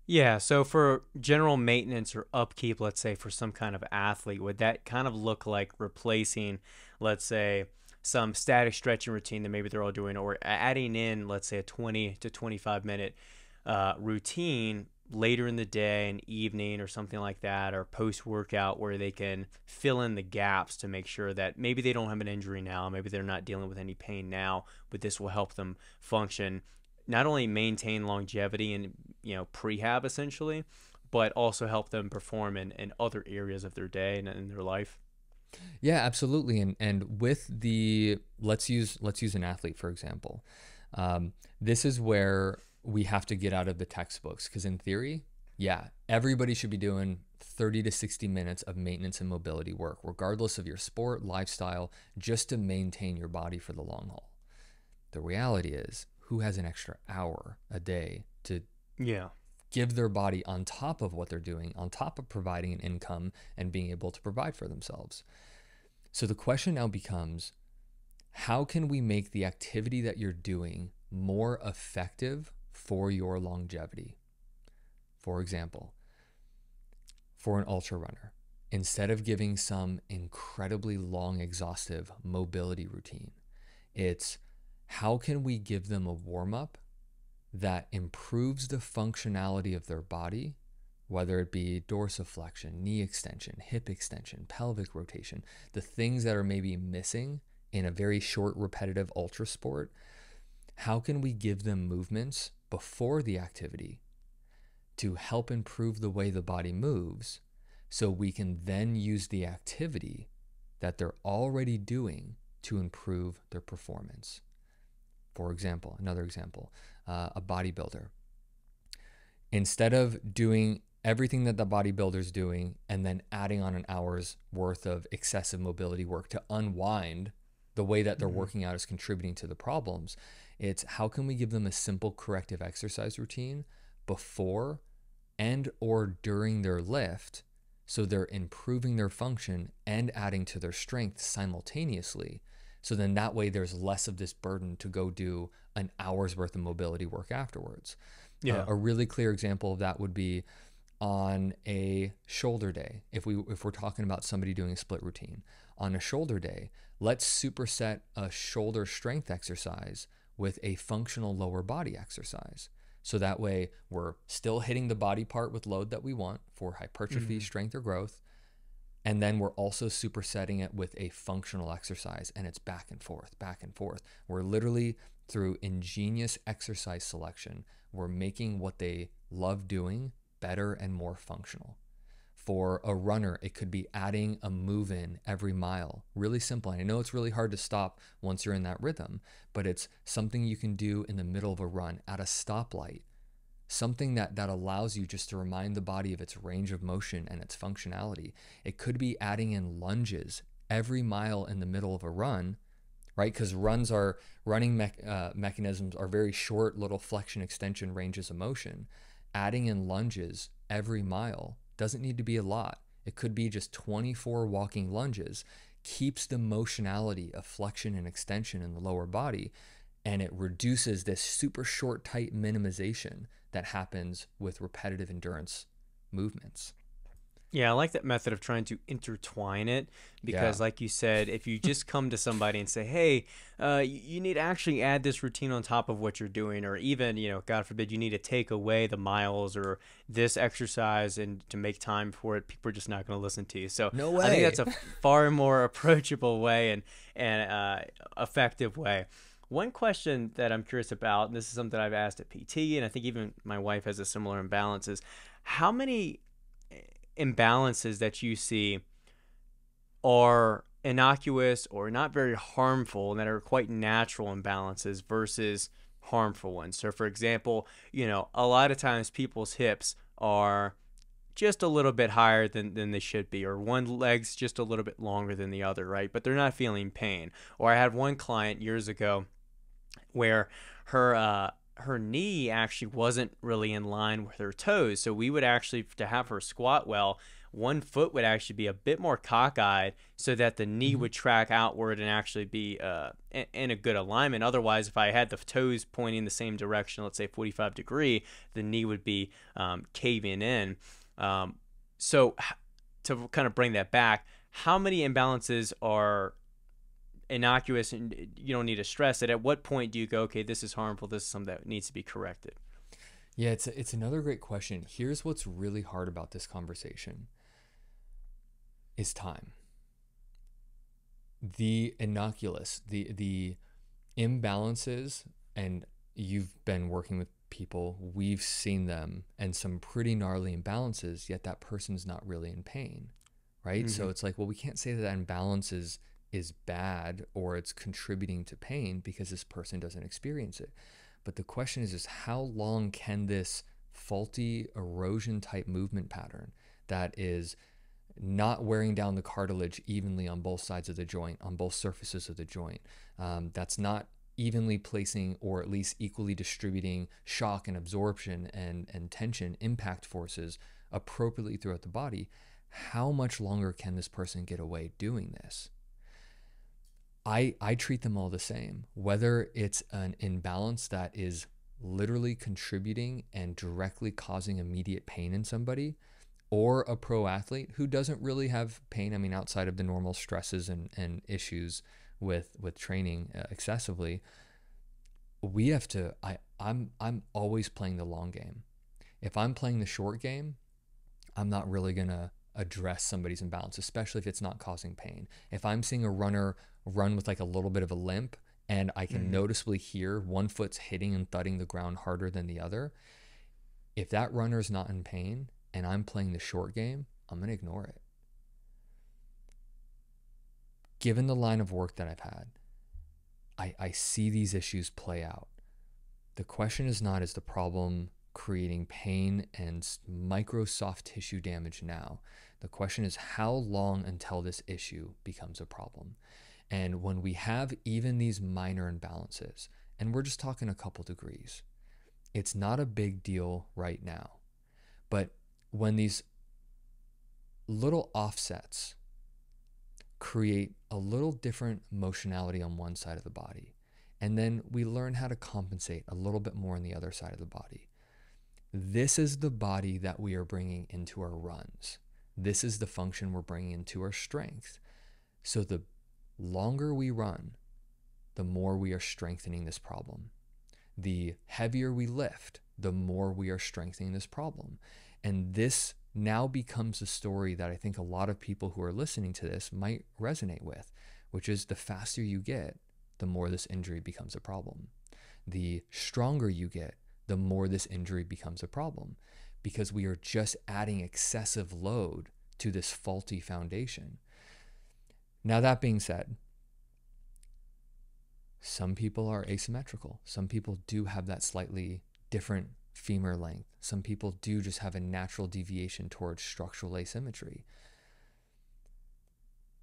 Yeah, so for general maintenance or upkeep, let's say for some kind of athlete, would that kind of look like replacing, let's say, some static stretching routine that maybe they're all doing, or adding in, let's say, a 20 to 25 minute routine later in the day and evening or something like that, or post-workout, where they can fill in the gaps to make sure that maybe they don't have an injury now, maybe they're not dealing with any pain now, but this will help them function, not only maintain longevity and prehab essentially, but also help them perform in other areas of their day and in their life. Yeah, absolutely. And with the, let's use an athlete, for example. This is where we have to get out of the textbooks, because in theory, yeah, everybody should be doing 30 to 60 minutes of maintenance and mobility work, regardless of your sport, lifestyle, just to maintain your body for the long haul. The reality is, who has an extra hour a day to give their body on top of what they're doing, on top of providing an income and being able to provide for themselves? So the question now becomes, how can we make the activity that you're doing more effective for your longevity? For example, for an ultra runner, instead of giving some incredibly long, exhaustive mobility routine, it's how can we give them a warm-up that improves the functionality of their body, whether it be dorsiflexion, knee extension, hip extension, pelvic rotation, the things that are maybe missing in a very short repetitive ultra sport, how can we give them movements before the activity to help improve the way the body moves, so we can then use the activity that they're already doing to improve their performance? For example, another example, a bodybuilder. Instead of doing everything that the bodybuilder's doing and then adding on an hour's worth of excessive mobility work to unwind the way that they're working out is contributing to the problems, it's how can we give them a simple corrective exercise routine before and or during their lift, so they're improving their function and adding to their strength simultaneously. So then that way there's less of this burden to go do an hour's worth of mobility work afterwards. Yeah. A really clear example of that would be on a shoulder day. If we're talking about somebody doing a split routine on a shoulder day, let's superset a shoulder strength exercise with a functional lower body exercise. So that way we're still hitting the body part with load that we want for hypertrophy, strength, or growth. And then we're also supersetting it with a functional exercise, and it's back and forth, back and forth. We're literally, through ingenious exercise selection, we're making what they love doing better and more functional. For a runner, it could be adding a move in every mile. Really simple. And I know it's really hard to stop once you're in that rhythm, but it's something you can do in the middle of a run, at a stoplight. Something that allows you just to remind the body of its range of motion and its functionality. It could be adding in lunges every mile in the middle of a run, right? Because running mechanisms are very short little flexion extension ranges of motion. Adding in lunges every mile doesn't need to be a lot. It could be just 24 walking lunges, keeps the motionality of flexion and extension in the lower body, and it reduces this super short, tight minimization that happens with repetitive endurance movements. Yeah, I like that method of trying to intertwine it, because like you said, if you just come to somebody and say, hey, you need to actually add this routine on top of what you're doing, or even, God forbid, you need to take away the miles or this exercise and to make time for it, people are just not going to listen to you. So No way. I think that's a far more approachable way and effective way. One question that I'm curious about, and this is something I've asked at PT, and I think even my wife has a similar imbalance, is how many imbalances that you see are innocuous or not very harmful and that are quite natural imbalances versus harmful ones. So for example, a lot of times people's hips are just a little bit higher than they should be, or one leg's just a little bit longer than the other, right? But they're not feeling pain. Or I had one client years ago where her knee actually wasn't really in line with her toes. So we would actually, to have her squat well, one foot would actually be a bit more cockeyed so that the knee would track outward and actually be in a good alignment. Otherwise, if I had the toes pointing the same direction, let's say 45 degree, the knee would be caving in. So to kind of bring that back, how many imbalances are innocuous and you don't need to stress it? At what point do you go, okay, this is harmful, this is something that needs to be corrected? Yeah, it's another great question. Here's what's really hard about this conversation is time. The innocuous, the imbalances, and you've been working with people, we've seen them, and some pretty gnarly imbalances, yet that person's not really in pain, right? So it's like, well, we can't say that imbalance is bad or it's contributing to pain because this person doesn't experience it. But the question is how long can this faulty erosion type movement pattern that is not wearing down the cartilage evenly on both sides of the joint, on both surfaces of the joint, that's not evenly placing or at least equally distributing shock and absorption and tension impact forces appropriately throughout the body, how much longer can this person get away doing this? I treat them all the same, whether it's an imbalance that is literally contributing and directly causing immediate pain in somebody, or a pro athlete who doesn't really have pain. I mean, outside of the normal stresses and issues with training excessively, we have to, I'm always playing the long game. If I'm playing the short game, I'm not really going to address somebody's imbalance, especially if it's not causing pain. If I'm seeing a runner run with like a little bit of a limp and I can noticeably hear one foot's hitting and thudding the ground harder than the other, if that runner's not in pain and I'm playing the short game, I'm going to ignore it. Given the line of work that I've had, I see these issues play out. The question is not, is the problem creating pain and micro soft tissue damage now? The question is, how long until this issue becomes a problem? And when we have even these minor imbalances, and we're just talking a couple degrees, it's not a big deal right now. But when these little offsets create a little different motionality on one side of the body, and then we learn how to compensate a little bit more on the other side of the body, this is the body that we are bringing into our runs. This is the function we're bringing into our strength. So the longer we run, the more we are strengthening this problem. The heavier we lift, the more we are strengthening this problem. And this now becomes a story that I think a lot of people who are listening to this might resonate with, which is the faster you get, the more this injury becomes a problem. The stronger you get, the more this injury becomes a problem, because we are just adding excessive load to this faulty foundation. Now, that being said, some people are asymmetrical. Some people do have that slightly different femur length. Some people do just have a natural deviation towards structural asymmetry.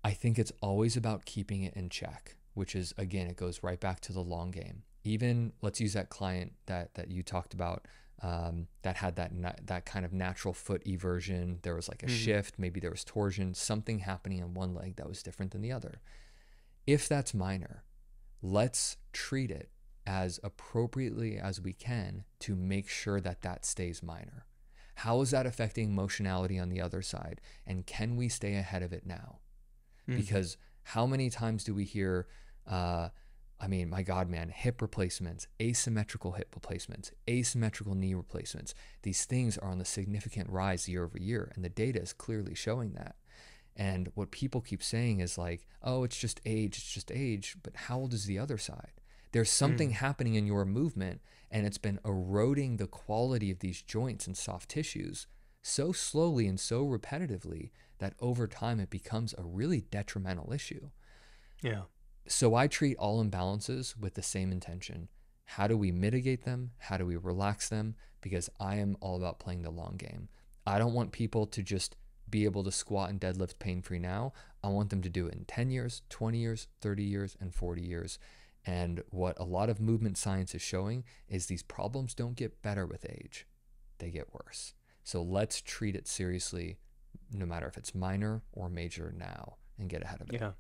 I think it's always about keeping it in check, which is, again, it goes right back to the long game. Even, let's use that client that you talked about, that had that kind of natural foot eversion. There was like a shift, maybe there was torsion, something happening on one leg that was different than the other. If that's minor, let's treat it as appropriately as we can to make sure that that stays minor. How is that affecting motionality on the other side? And can we stay ahead of it now? Because how many times do we hear, my God, man, hip replacements, asymmetrical hip replacements, asymmetrical knee replacements. These things are on a significant rise year over year, and the data is clearly showing that. And what people keep saying is like, oh, it's just age. But how old is the other side? There's something happening in your movement, and it's been eroding the quality of these joints and soft tissues so slowly and so repetitively that over time it becomes a really detrimental issue. Yeah. So I treat all imbalances with the same intention. How do we mitigate them? How do we relax them? Because I am all about playing the long game. I don't want people to just be able to squat and deadlift pain-free now. I want them to do it in 10 years, 20 years, 30 years, and 40 years. And what a lot of movement science is showing is these problems don't get better with age. They get worse. So let's treat it seriously, no matter if it's minor or major now, and get ahead of it. Yeah.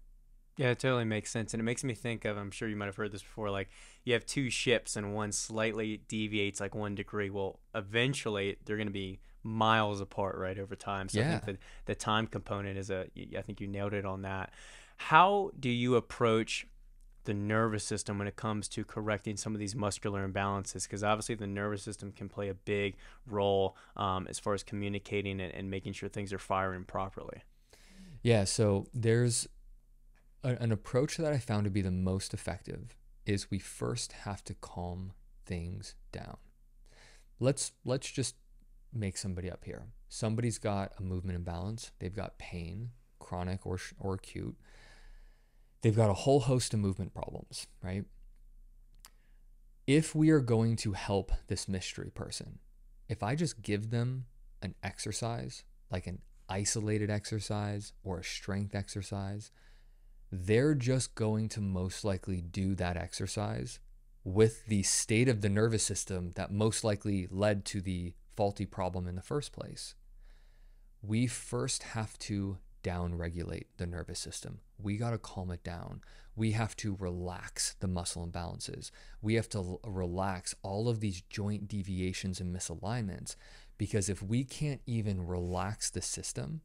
Yeah, it totally makes sense. And it makes me think of, I'm sure you might have heard this before, like you have two ships and one slightly deviates like 1 degree. Well, eventually they're going to be miles apart, right, over time. So I think the time component is I think you nailed it on that. How do you approach the nervous system when it comes to correcting some of these muscular imbalances? Because obviously the nervous system can play a big role as far as communicating and making sure things are firing properly. Yeah, so there's an approach that I found to be the most effective is we first have to calm things down. Let's just make somebody up here. Somebody's got a movement imbalance. They've got pain, chronic or acute. They've got a whole host of movement problems, right? If we are going to help this mystery person, if I just give them an exercise, like an isolated exercise or a strength exercise, they're just going to most likely do that exercise with the state of the nervous system that most likely led to the faulty problem in the first place. We first have to down-regulate the nervous system. We got to calm it down. We have to relax the muscle imbalances. We have to relax all of these joint deviations and misalignments, because if we can't even relax the system,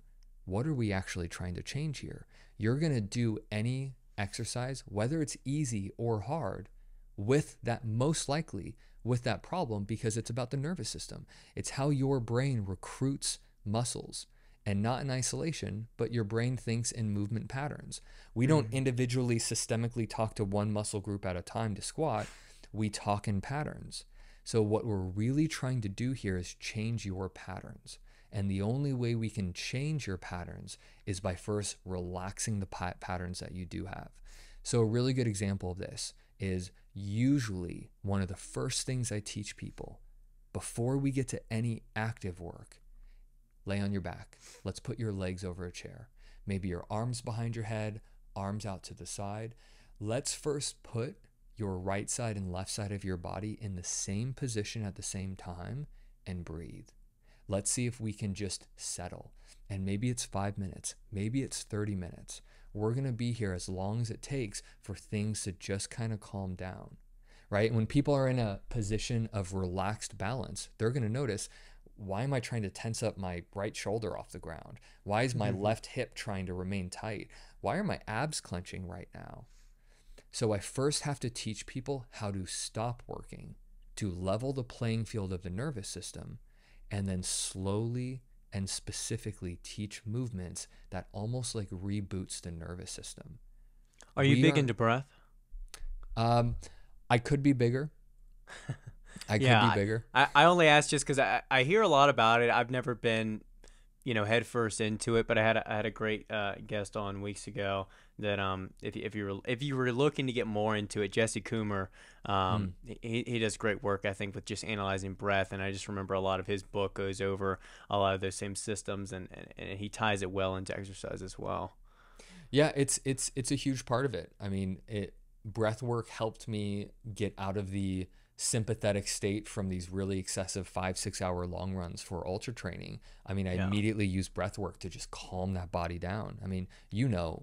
what are we actually trying to change here? You're going to do any exercise, whether it's easy or hard, with that, most likely with that problem, because it's about the nervous system. It's how your brain recruits muscles, and not in isolation, but your brain thinks in movement patterns. We don't individually systemically talk to one muscle group at a time to squat. We talk in patterns. So what we're really trying to do here is change your patterns. And the only way we can change your patterns is by first relaxing the patterns that you do have. So a really good example of this is usually one of the first things I teach people before we get to any active work. Lay on your back. Let's put your legs over a chair. Maybe your arms behind your head, arms out to the side. Let's first put your right side and left side of your body in the same position at the same time and breathe. Let's see if we can just settle. And maybe it's 5 minutes. Maybe it's 30 minutes. We're going to be here as long as it takes for things to just kind of calm down, right? When people are in a position of relaxed balance, they're going to notice, why am I trying to tense up my right shoulder off the ground? Why is my left hip trying to remain tight? Why are my abs clenching right now? So I first have to teach people how to stop working, to level the playing field of the nervous system, and then slowly and specifically teach movements that almost like reboots the nervous system. Are you big into breath? I could be bigger. I could be bigger. I only asked just because I hear a lot about it. I've never been, head first into it, but I had a great guest on weeks ago that if you were looking to get more into it, Jesse Coomer, he does great work, I think, with just analyzing breath, and I just remember a lot of his book goes over a lot of those same systems, and he ties it well into exercise as well. Yeah, it's a huge part of it. I mean, breath work helped me get out of the sympathetic state from these really excessive 5-6 hour long runs for ultra training. I mean, I immediately use breath work to just calm that body down. I mean,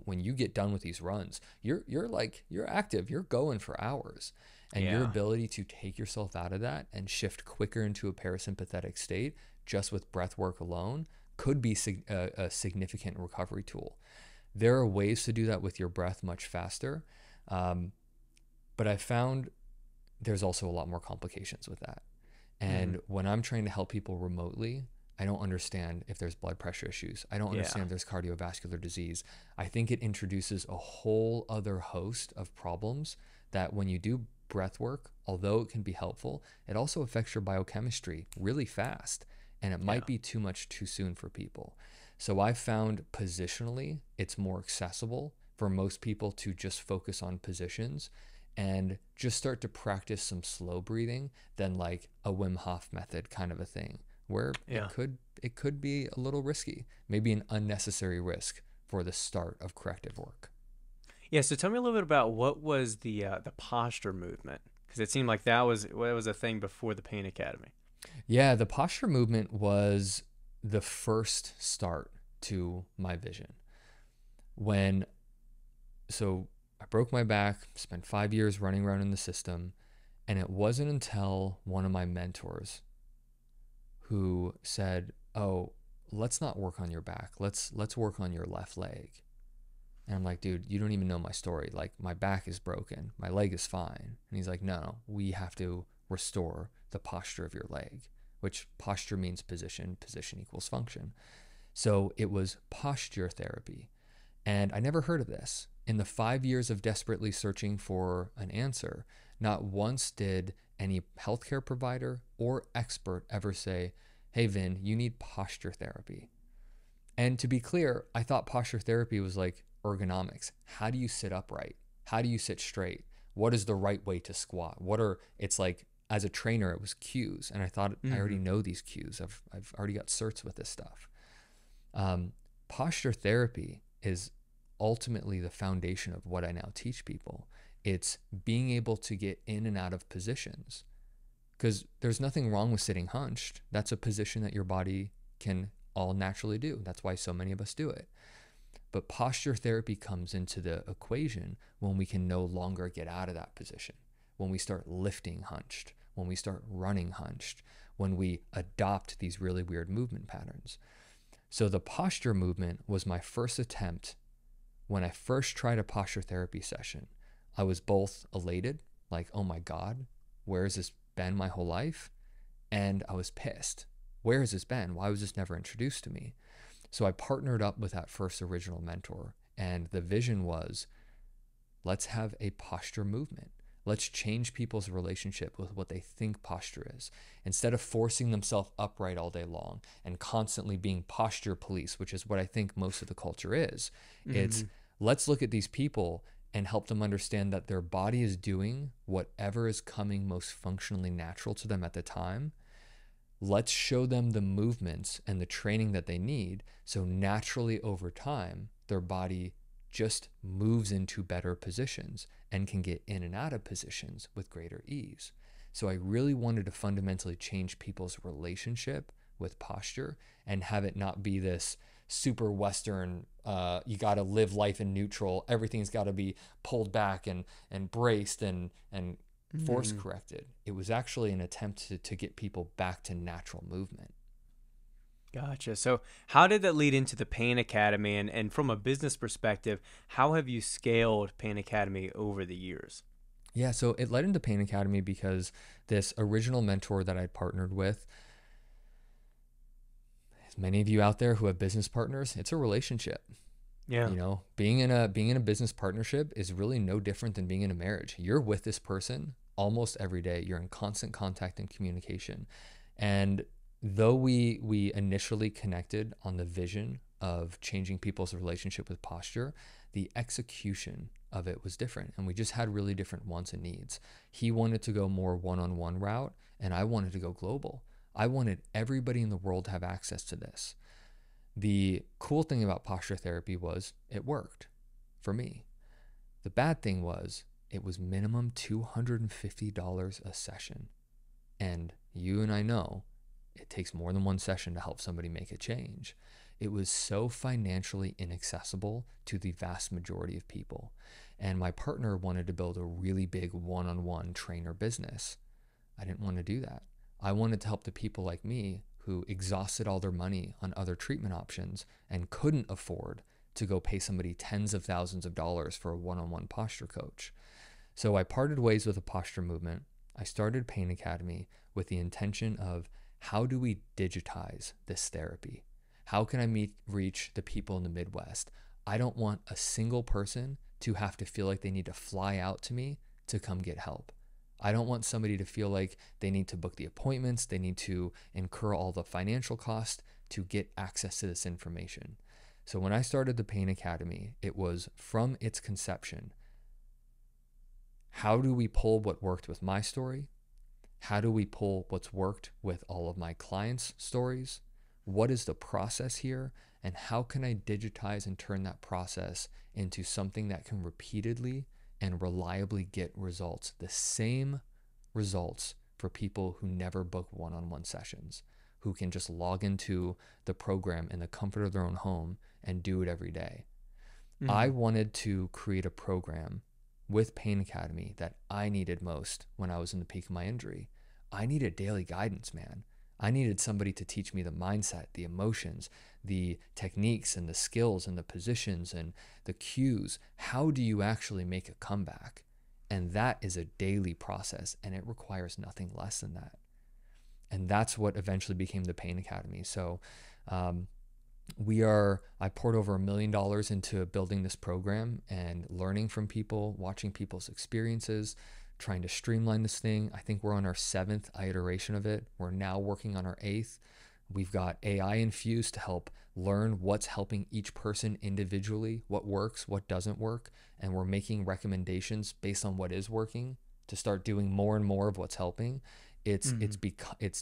when you get done with these runs, you're active, you're going for hours, and your ability to take yourself out of that and shift quicker into a parasympathetic state just with breath work alone could be a significant recovery tool. There are ways to do that with your breath much faster, but I found there's also a lot more complications with that. And when I'm trying to help people remotely, I don't understand if there's blood pressure issues. I don't understand if there's cardiovascular disease. I think it introduces a whole other host of problems that when you do breath work, although it can be helpful, it also affects your biochemistry really fast. And it might be too much too soon for people. So I found positionally, it's more accessible for most people to just focus on positions and just start to practice some slow breathing than like a Wim Hof method kind of a thing, where it could be a little risky, maybe an unnecessary risk for the start of corrective work. Yeah, so tell me a little bit about what was the posture movement, because it seemed like that was a thing before the Pain Academy. Yeah, the posture movement was the first start to my vision. I broke my back, spent 5 years running around in the system, and it wasn't until one of my mentors who said, "Oh, let's not work on your back. Let's work on your left leg." And I'm like, "Dude, you don't even know my story. Like, my back is broken. My leg is fine." And he's like, "No, we have to restore the posture of your leg," which posture means position. Position equals function. So it was posture therapy. And I never heard of this. In the 5 years of desperately searching for an answer, not once did any healthcare provider or expert ever say, "Hey, Vin, you need posture therapy." And to be clear, I thought posture therapy was like ergonomics. How do you sit upright? How do you sit straight? What is the right way to squat? It's like, as a trainer, it was cues. And I thought, I already know these cues. I've already got certs with this stuff. Posture therapy is ultimately the foundation of what I now teach people. It's being able to get in and out of positions, because there's nothing wrong with sitting hunched. That's a position that your body can all naturally do. That's why so many of us do it. But posture therapy comes into the equation when we can no longer get out of that position, when we start lifting hunched, when we start running hunched, when we adopt these really weird movement patterns. So the posture movement was my first attempt. When I first tried a posture therapy session, I was both elated, like, oh my God, where has this been my whole life? And I was pissed. Where has this been? Why was this never introduced to me? So I partnered up with that first original mentor. And the vision was, let's have a posture movement. Let's change people's relationship with what they think posture is. Instead of forcing themselves upright all day long and constantly being posture police, which is what I think most of the culture is, it's let's look at these people and help them understand that their body is doing whatever is coming most functionally natural to them at the time. Let's show them the movements and the training that they need, so naturally over time, their body just moves into better positions and can get in and out of positions with greater ease. So I really wanted to fundamentally change people's relationship with posture and have it not be this super Western, you got to live life in neutral, everything's got to be pulled back and braced and force corrected. It was actually an attempt to get people back to natural movement. Gotcha. So how did that lead into the Pain Academy? And from a business perspective, how have you scaled Pain Academy over the years? Yeah, so it led into Pain Academy because this original mentor that I'd partnered with, as many of you out there who have business partners, it's a relationship. Yeah. You know, being in a business partnership is really no different than being in a marriage. You're with this person almost every day. You're in constant contact and communication. And though we initially connected on the vision of changing people's relationship with posture, the execution of it was different. And we just had really different wants and needs. He wanted to go more one-on-one route, and I wanted to go global. I wanted everybody in the world to have access to this. The cool thing about posture therapy was it worked for me. The bad thing was it was minimum $250 a session. And you and I know it takes more than one session to help somebody make a change. It was so financially inaccessible to the vast majority of people. And my partner wanted to build a really big one-on-one trainer business. I didn't want to do that. I wanted to help the people like me who exhausted all their money on other treatment options and couldn't afford to go pay somebody tens of thousands of dollars for a one-on-one posture coach. So I parted ways with the posture movement. I started Pain Academy with the intention of, how do we digitize this therapy? How can I reach the people in the Midwest? I don't want a single person to have to feel like they need to fly out to me to come get help. I don't want somebody to feel like they need to book the appointments, they need to incur all the financial cost to get access to this information. So when I started the Pain Academy, it was from its conception, how do we pull what worked with my story? How do we pull what's worked with all of my clients' stories? What is the process here? And how can I digitize and turn that process into something that can repeatedly and reliably get results, the same results for people who never book one-on-one sessions, who can just log into the program in the comfort of their own home and do it every day. I wanted to create a program with Pain Academy that I needed most when I was in the peak of my injury. I needed daily guidance, man. I needed somebody to teach me the mindset, the emotions, the techniques and the skills and the positions and the cues. How do you actually make a comeback? And that is a daily process, and it requires nothing less than that. And that's what eventually became the Pain Academy. So I poured over $1 million into building this program and learning from people, watching people's experiences, trying to streamline this thing. I think we're on our 7th iteration of it. We're now working on our 8th. We've got AI infused to help learn what's helping each person individually, what works, what doesn't work. And we're making recommendations based on what is working to start doing more and more of what's helping. It's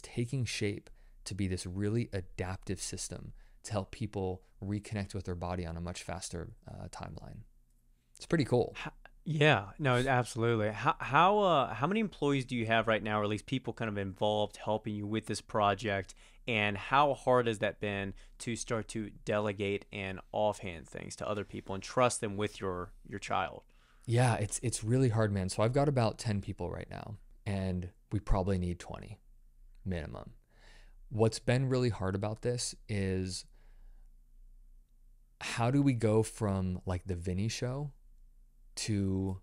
taking shape to be this really adaptive system to help people reconnect with their body on a much faster timeline. It's pretty cool. Yeah, no, absolutely. How many employees do you have right now, or at least people kind of involved helping you with this project? And how hard has that been to start to delegate and offhand things to other people and trust them with your child? Yeah, it's really hard, man. So I've got about 10 people right now, and we probably need 20 minimum. What's been really hard about this is, how do we go from like the Vinny show to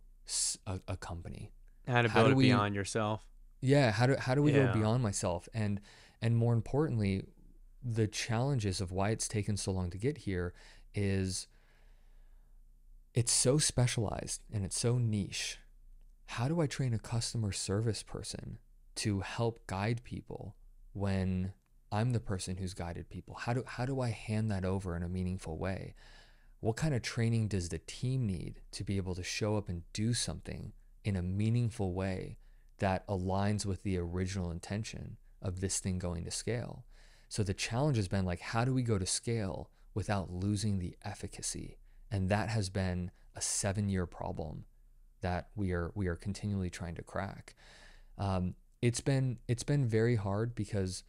a company? How to How build do it we, beyond yourself. yeah, how do we go Yeah. beyond myself? And more importantly, the challenges of why it's taken so long to get here is it's so specialized and it's so niche. How do I train a customer service person to help guide people when I'm the person who's guided people? How do I hand that over in a meaningful way? What kind of training does the team need to be able to show up and do something in a meaningful way that aligns with the original intention of this thing going to scale? So the challenge has been like, how do we go to scale without losing the efficacy? And that has been a 7-year problem that we are continually trying to crack. It's been very hard because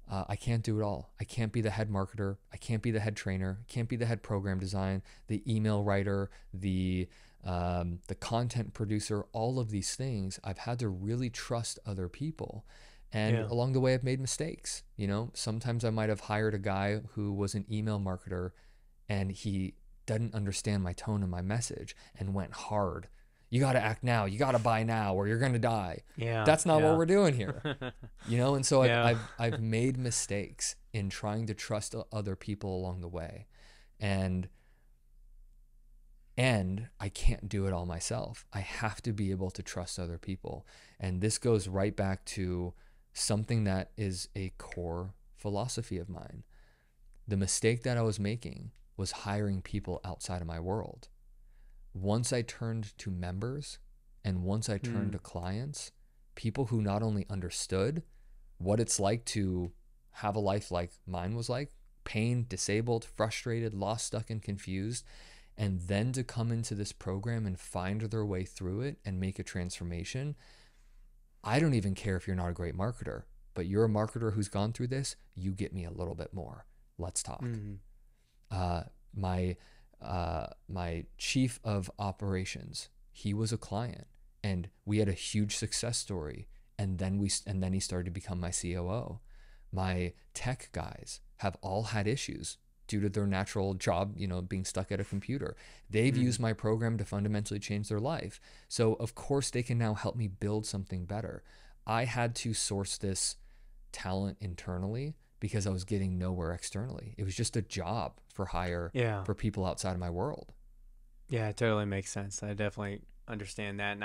I can't do it all. I can't be the head marketer. I can't be the head trainer. I can't be the head program design, the email writer, the content producer. All of these things, I've had to really trust other people. And Yeah. along the way, I've made mistakes. Sometimes I might have hired a guy who was an email marketer, and he didn't understand my tone and my message and went hard. You got to act now. You got to buy now, or you're going to die. Yeah. That's not what Yeah. we're doing here. And so Yeah. I've made mistakes in trying to trust other people along the way, and I can't do it all myself. I have to be able to trust other people, and this goes right back to something that is a core philosophy of mine. The mistake that I was making was hiring people outside of my world. Once I turned to members and once I turned to clients, people who not only understood what it's like to have a life like mine was like, pain, disabled, frustrated, lost, stuck, and confused, and then to come into this program and find their way through it and make a transformation. I don't even care if you're not a great marketer, but you're a marketer who's gone through this, you get me a little bit more. Let's talk. My chief of operations, he was a client, and we had a huge success story. And then he started to become my COO. My tech guys have all had issues due to their natural job, being stuck at a computer. They've used my program to fundamentally change their life. So of course they can now help me build something better. I had to source this talent internally because I was getting nowhere externally. It was just a job for hire Yeah. for people outside of my world. Yeah, it totally makes sense. I definitely understand that, and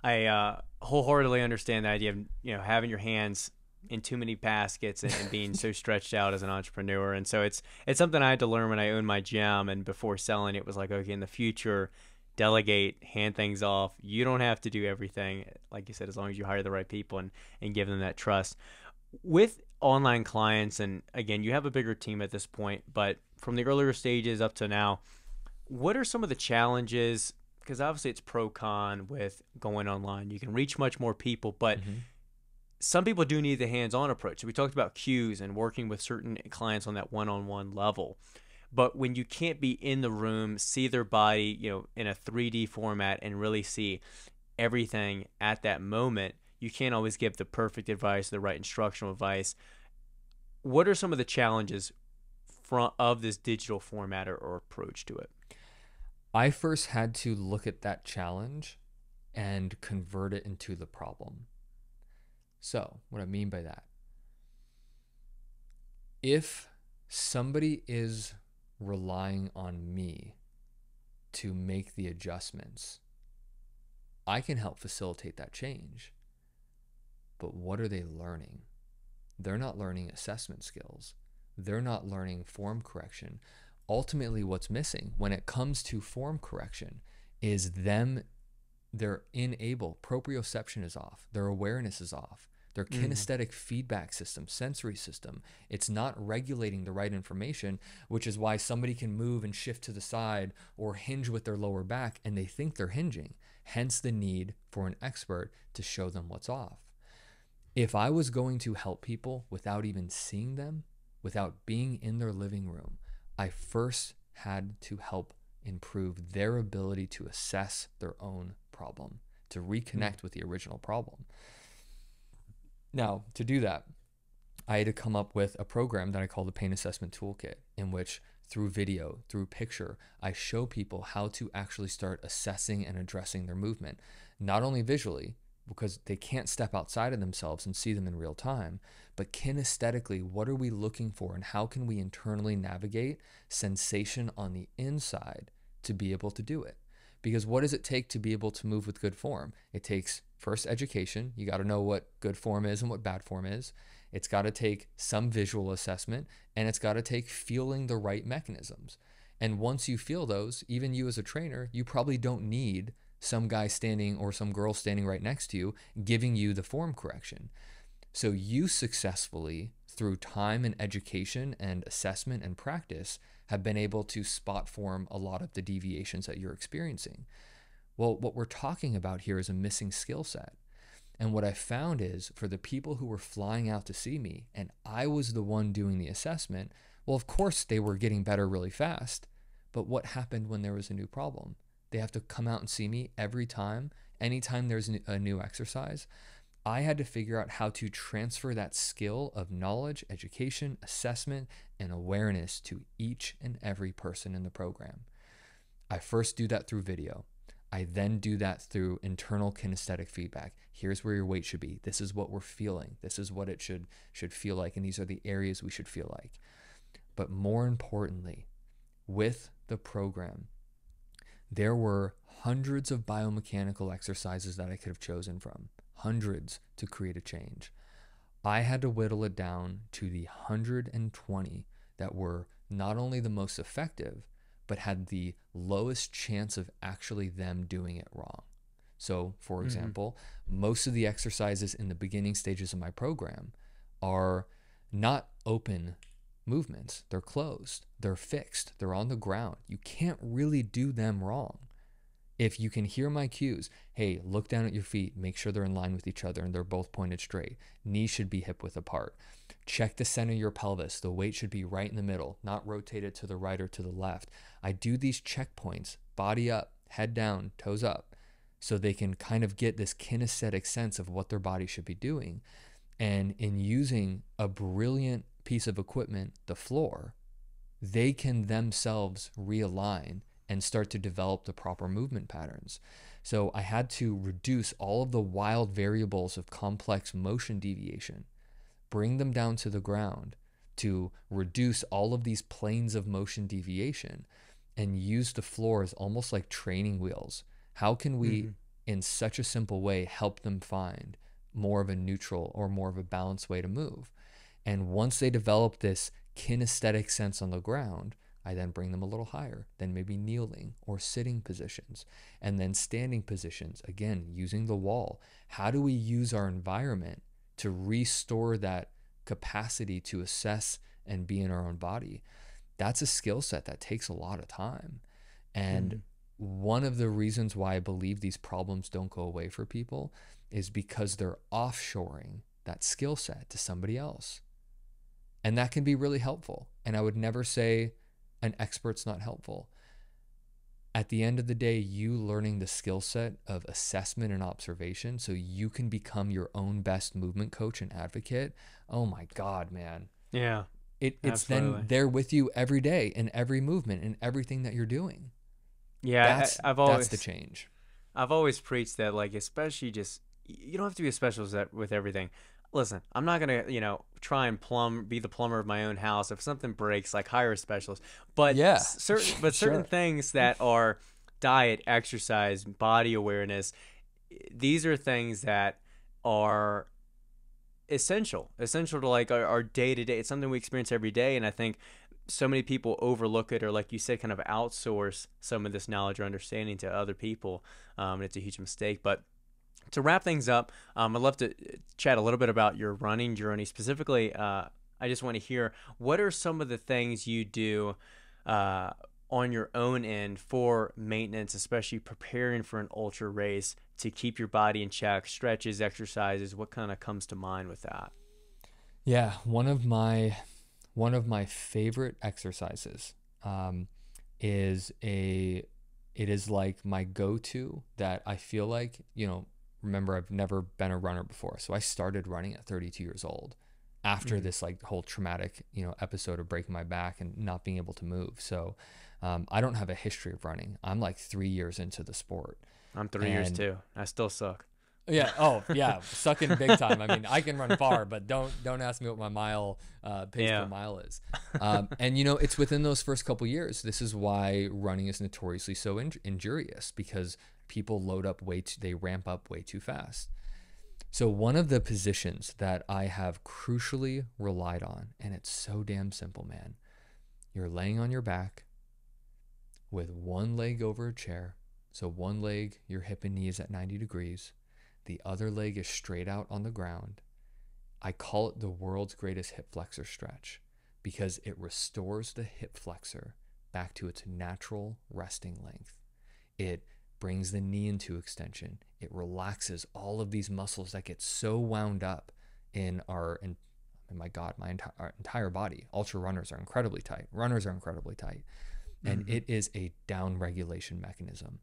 I wholeheartedly understand the idea of having your hands in too many baskets and being so stretched out as an entrepreneur. And so it's something I had to learn when I owned my gym, and before selling it was like, okay, in the future, delegate, hand things off. You don't have to do everything, like you said, as long as you hire the right people and give them that trust. With online clients, and again, you have a bigger team at this point, but from the earlier stages up to now, what are some of the challenges? Because obviously it's pro con with going online. You can reach much more people, but some people do need the hands-on approach. So we talked about cues and working with certain clients on that one-on-one level. But when you can't be in the room, see their body, in a 3D format and really see everything at that moment, you can't always give the perfect advice, the right instructional advice. What are some of the challenges of this digital format or approach to it? I first had to look at that challenge and convert it into the problem. So, what I mean by that, if somebody is relying on me to make the adjustments, I can help facilitate that change. But what are they learning? They're not learning assessment skills. They're not learning form correction. Ultimately, what's missing when it comes to form correction is they're unable, proprioception is off, their awareness is off, their kinesthetic feedback system, sensory system, it's not regulating the right information, which is why somebody can move and shift to the side or hinge with their lower back and they think they're hinging, hence the need for an expert to show them what's off. If I was going to help people without even seeing them, without being in their living room, I first had to help improve their ability to assess their own problem, to reconnect with the original problem. Now, to do that, I had to come up with a program that I call the Pain Assessment Toolkit, in which through video, through picture, I show people how to actually start assessing and addressing their movement, not only visually, because they can't step outside of themselves and see them in real time. But kinesthetically, what are we looking for, and how can we internally navigate sensation on the inside to be able to do it? Because what does it take to be able to move with good form? It takes first education. You got to know what good form is and what bad form is. It's got to take some visual assessment, and it's got to take feeling the right mechanisms. And once you feel those, even you as a trainer, you probably don't need some guy standing or some girl standing right next to you giving you the form correction. So you successfully, through time and education and assessment and practice, have been able to spot form a lot of the deviations that you're experiencing. Well, what we're talking about here is a missing skill set. And what I found is, for the people who were flying out to see me and I was the one doing the assessment, well, of course they were getting better really fast. But what happened when there was a new problem? They have to come out and see me every time, anytime there's a new exercise. I had to figure out how to transfer that skill of knowledge, education, assessment, and awareness to each and every person in the program. I first do that through video. I then do that through internal kinesthetic feedback. Here's where your weight should be. This is what we're feeling. This is what it should feel like. And these are the areas we should feel like. But more importantly, with the program, there were hundreds of biomechanical exercises that I could have chosen from, hundreds, to create a change. I had to whittle it down to the 120 that were not only the most effective, but had the lowest chance of actually them doing it wrong. So, for example, most of the exercises in the beginning stages of my program are not open movements. They're closed. They're fixed. They're on the ground. You can't really do them wrong. If you can hear my cues, hey, look down at your feet, make sure they're in line with each other and they're both pointed straight. Knees should be hip width apart. Check the center of your pelvis. The weight should be right in the middle, not rotated to the right or to the left. I do these checkpoints, body up, head down, toes up, so they can kind of get this kinesthetic sense of what their body should be doing. And in using a brilliant piece of equipment, the floor, they can themselves realign and start to develop the proper movement patterns. So I had to reduce all of the wild variables of complex motion deviation, bring them down to the ground to reduce all of these planes of motion deviation, and use the floor as almost like training wheels. How can we, in such a simple way, help them find more of a neutral or more of a balanced way to move? And once they develop this kinesthetic sense on the ground, I then bring them a little higher, then maybe kneeling or sitting positions, and then standing positions, again, using the wall. How do we use our environment to restore that capacity to assess and be in our own body? That's a skill set that takes a lot of time. And one of the reasons why I believe these problems don't go away for people is because they're offshoring that skill set to somebody else. And that can be really helpful. And I would never say an expert's not helpful. At the end of the day, you learning the skill set of assessment and observation so you can become your own best movement coach and advocate. Oh my God, man. Yeah. It's absolutely. then there with you every day in every movement and everything that you're doing. Yeah, That's the change. I've always preached that, like, especially just, you don't have to be a specialist with everything. Listen, I'm not gonna, try and be the plumber of my own house. If something breaks, like, hire a specialist. But Yeah, certain things that are diet, exercise, body awareness, these are things that are essential to, like, our day to day. It's something we experience every day, and I think so many people overlook it, or, like you said, kind of outsource some of this knowledge or understanding to other people, and it's a huge mistake. But to wrap things up, I'd love to chat a little bit about your running journey. Specifically, I just want to hear, what are some of the things you do on your own end for maintenance, especially preparing for an ultra race, to keep your body in check, stretches, exercises? What kind of comes to mind with that? Yeah, one of my favorite exercises is like my go-to that I feel like, remember, I've never been a runner before. So I started running at 32 years old after this like whole traumatic, episode of breaking my back and not being able to move. So I don't have a history of running. I'm like 3 years into the sport. I'm 3 years too. I still suck. Yeah. Oh, yeah. Sucking big time. I mean, I can run far, but don't ask me what my pace per Yeah. mile is. And you know, it's within those first couple years. This is why running is notoriously so injurious, because people they ramp up way too fast. So one of the positions that I have crucially relied on, and it's so damn simple, man. You're laying on your back with one leg over a chair. So one leg, your hip and knee is at 90 degrees. The other leg is straight out on the ground. I call it the world's greatest hip flexor stretch because it restores the hip flexor back to its natural resting length. It brings the knee into extension. It relaxes all of these muscles that get so wound up in our entire body. Ultra runners are incredibly tight. Runners are incredibly tight. And it is a down regulation mechanism.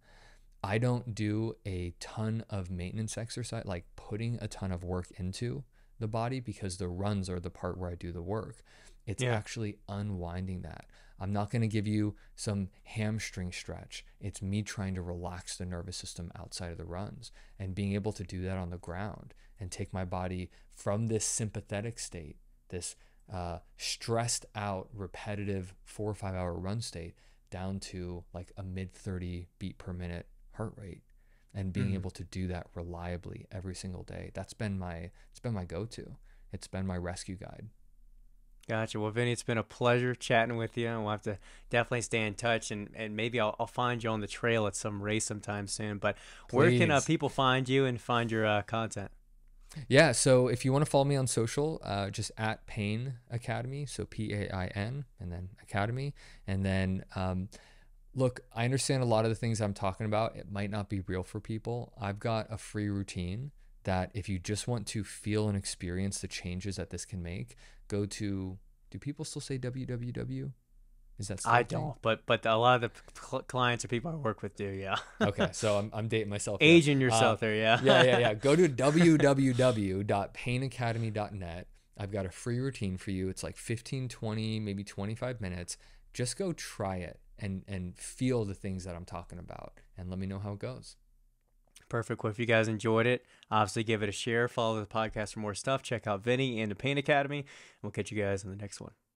I don't do a ton of maintenance exercise, like putting a ton of work into the body, because the runs are the part where I do the work. It's actually unwinding that. I'm not going to give you some hamstring stretch. It's me trying to relax the nervous system outside of the runs, and being able to do that on the ground and take my body from this sympathetic state, this stressed out, repetitive 4 or 5 hour run state, down to like a mid 30 beat per minute heart rate, and being able to do that reliably every single day. It's been my go-to. It's been my rescue guide. Gotcha. Well, Vinny, it's been a pleasure chatting with you. We'll have to definitely stay in touch, and maybe I'll find you on the trail at some race sometime soon. But where can people find you and find your content? Yeah, so if you want to follow me on social, just at Pain Academy, so PAIN and then Academy. And then, look, I understand a lot of the things I'm talking about, it might not be real for people. I've got a free routine that if you just want to feel and experience the changes that this can make, go to, do people still say www? Is that still I don't, but a lot of the clients or people I work with do, yeah. Okay, so I'm dating myself. Aging yourself there, yeah. Yeah. Go to www.painacademy.net. I've got a free routine for you. It's like 15, 20, maybe 25 minutes. Just go try it and feel the things that I'm talking about, and let me know how it goes. Perfect. Well, if you guys enjoyed it, obviously give it a share. Follow the podcast for more stuff. Check out Vinny and the Pain Academy. And we'll catch you guys in the next one.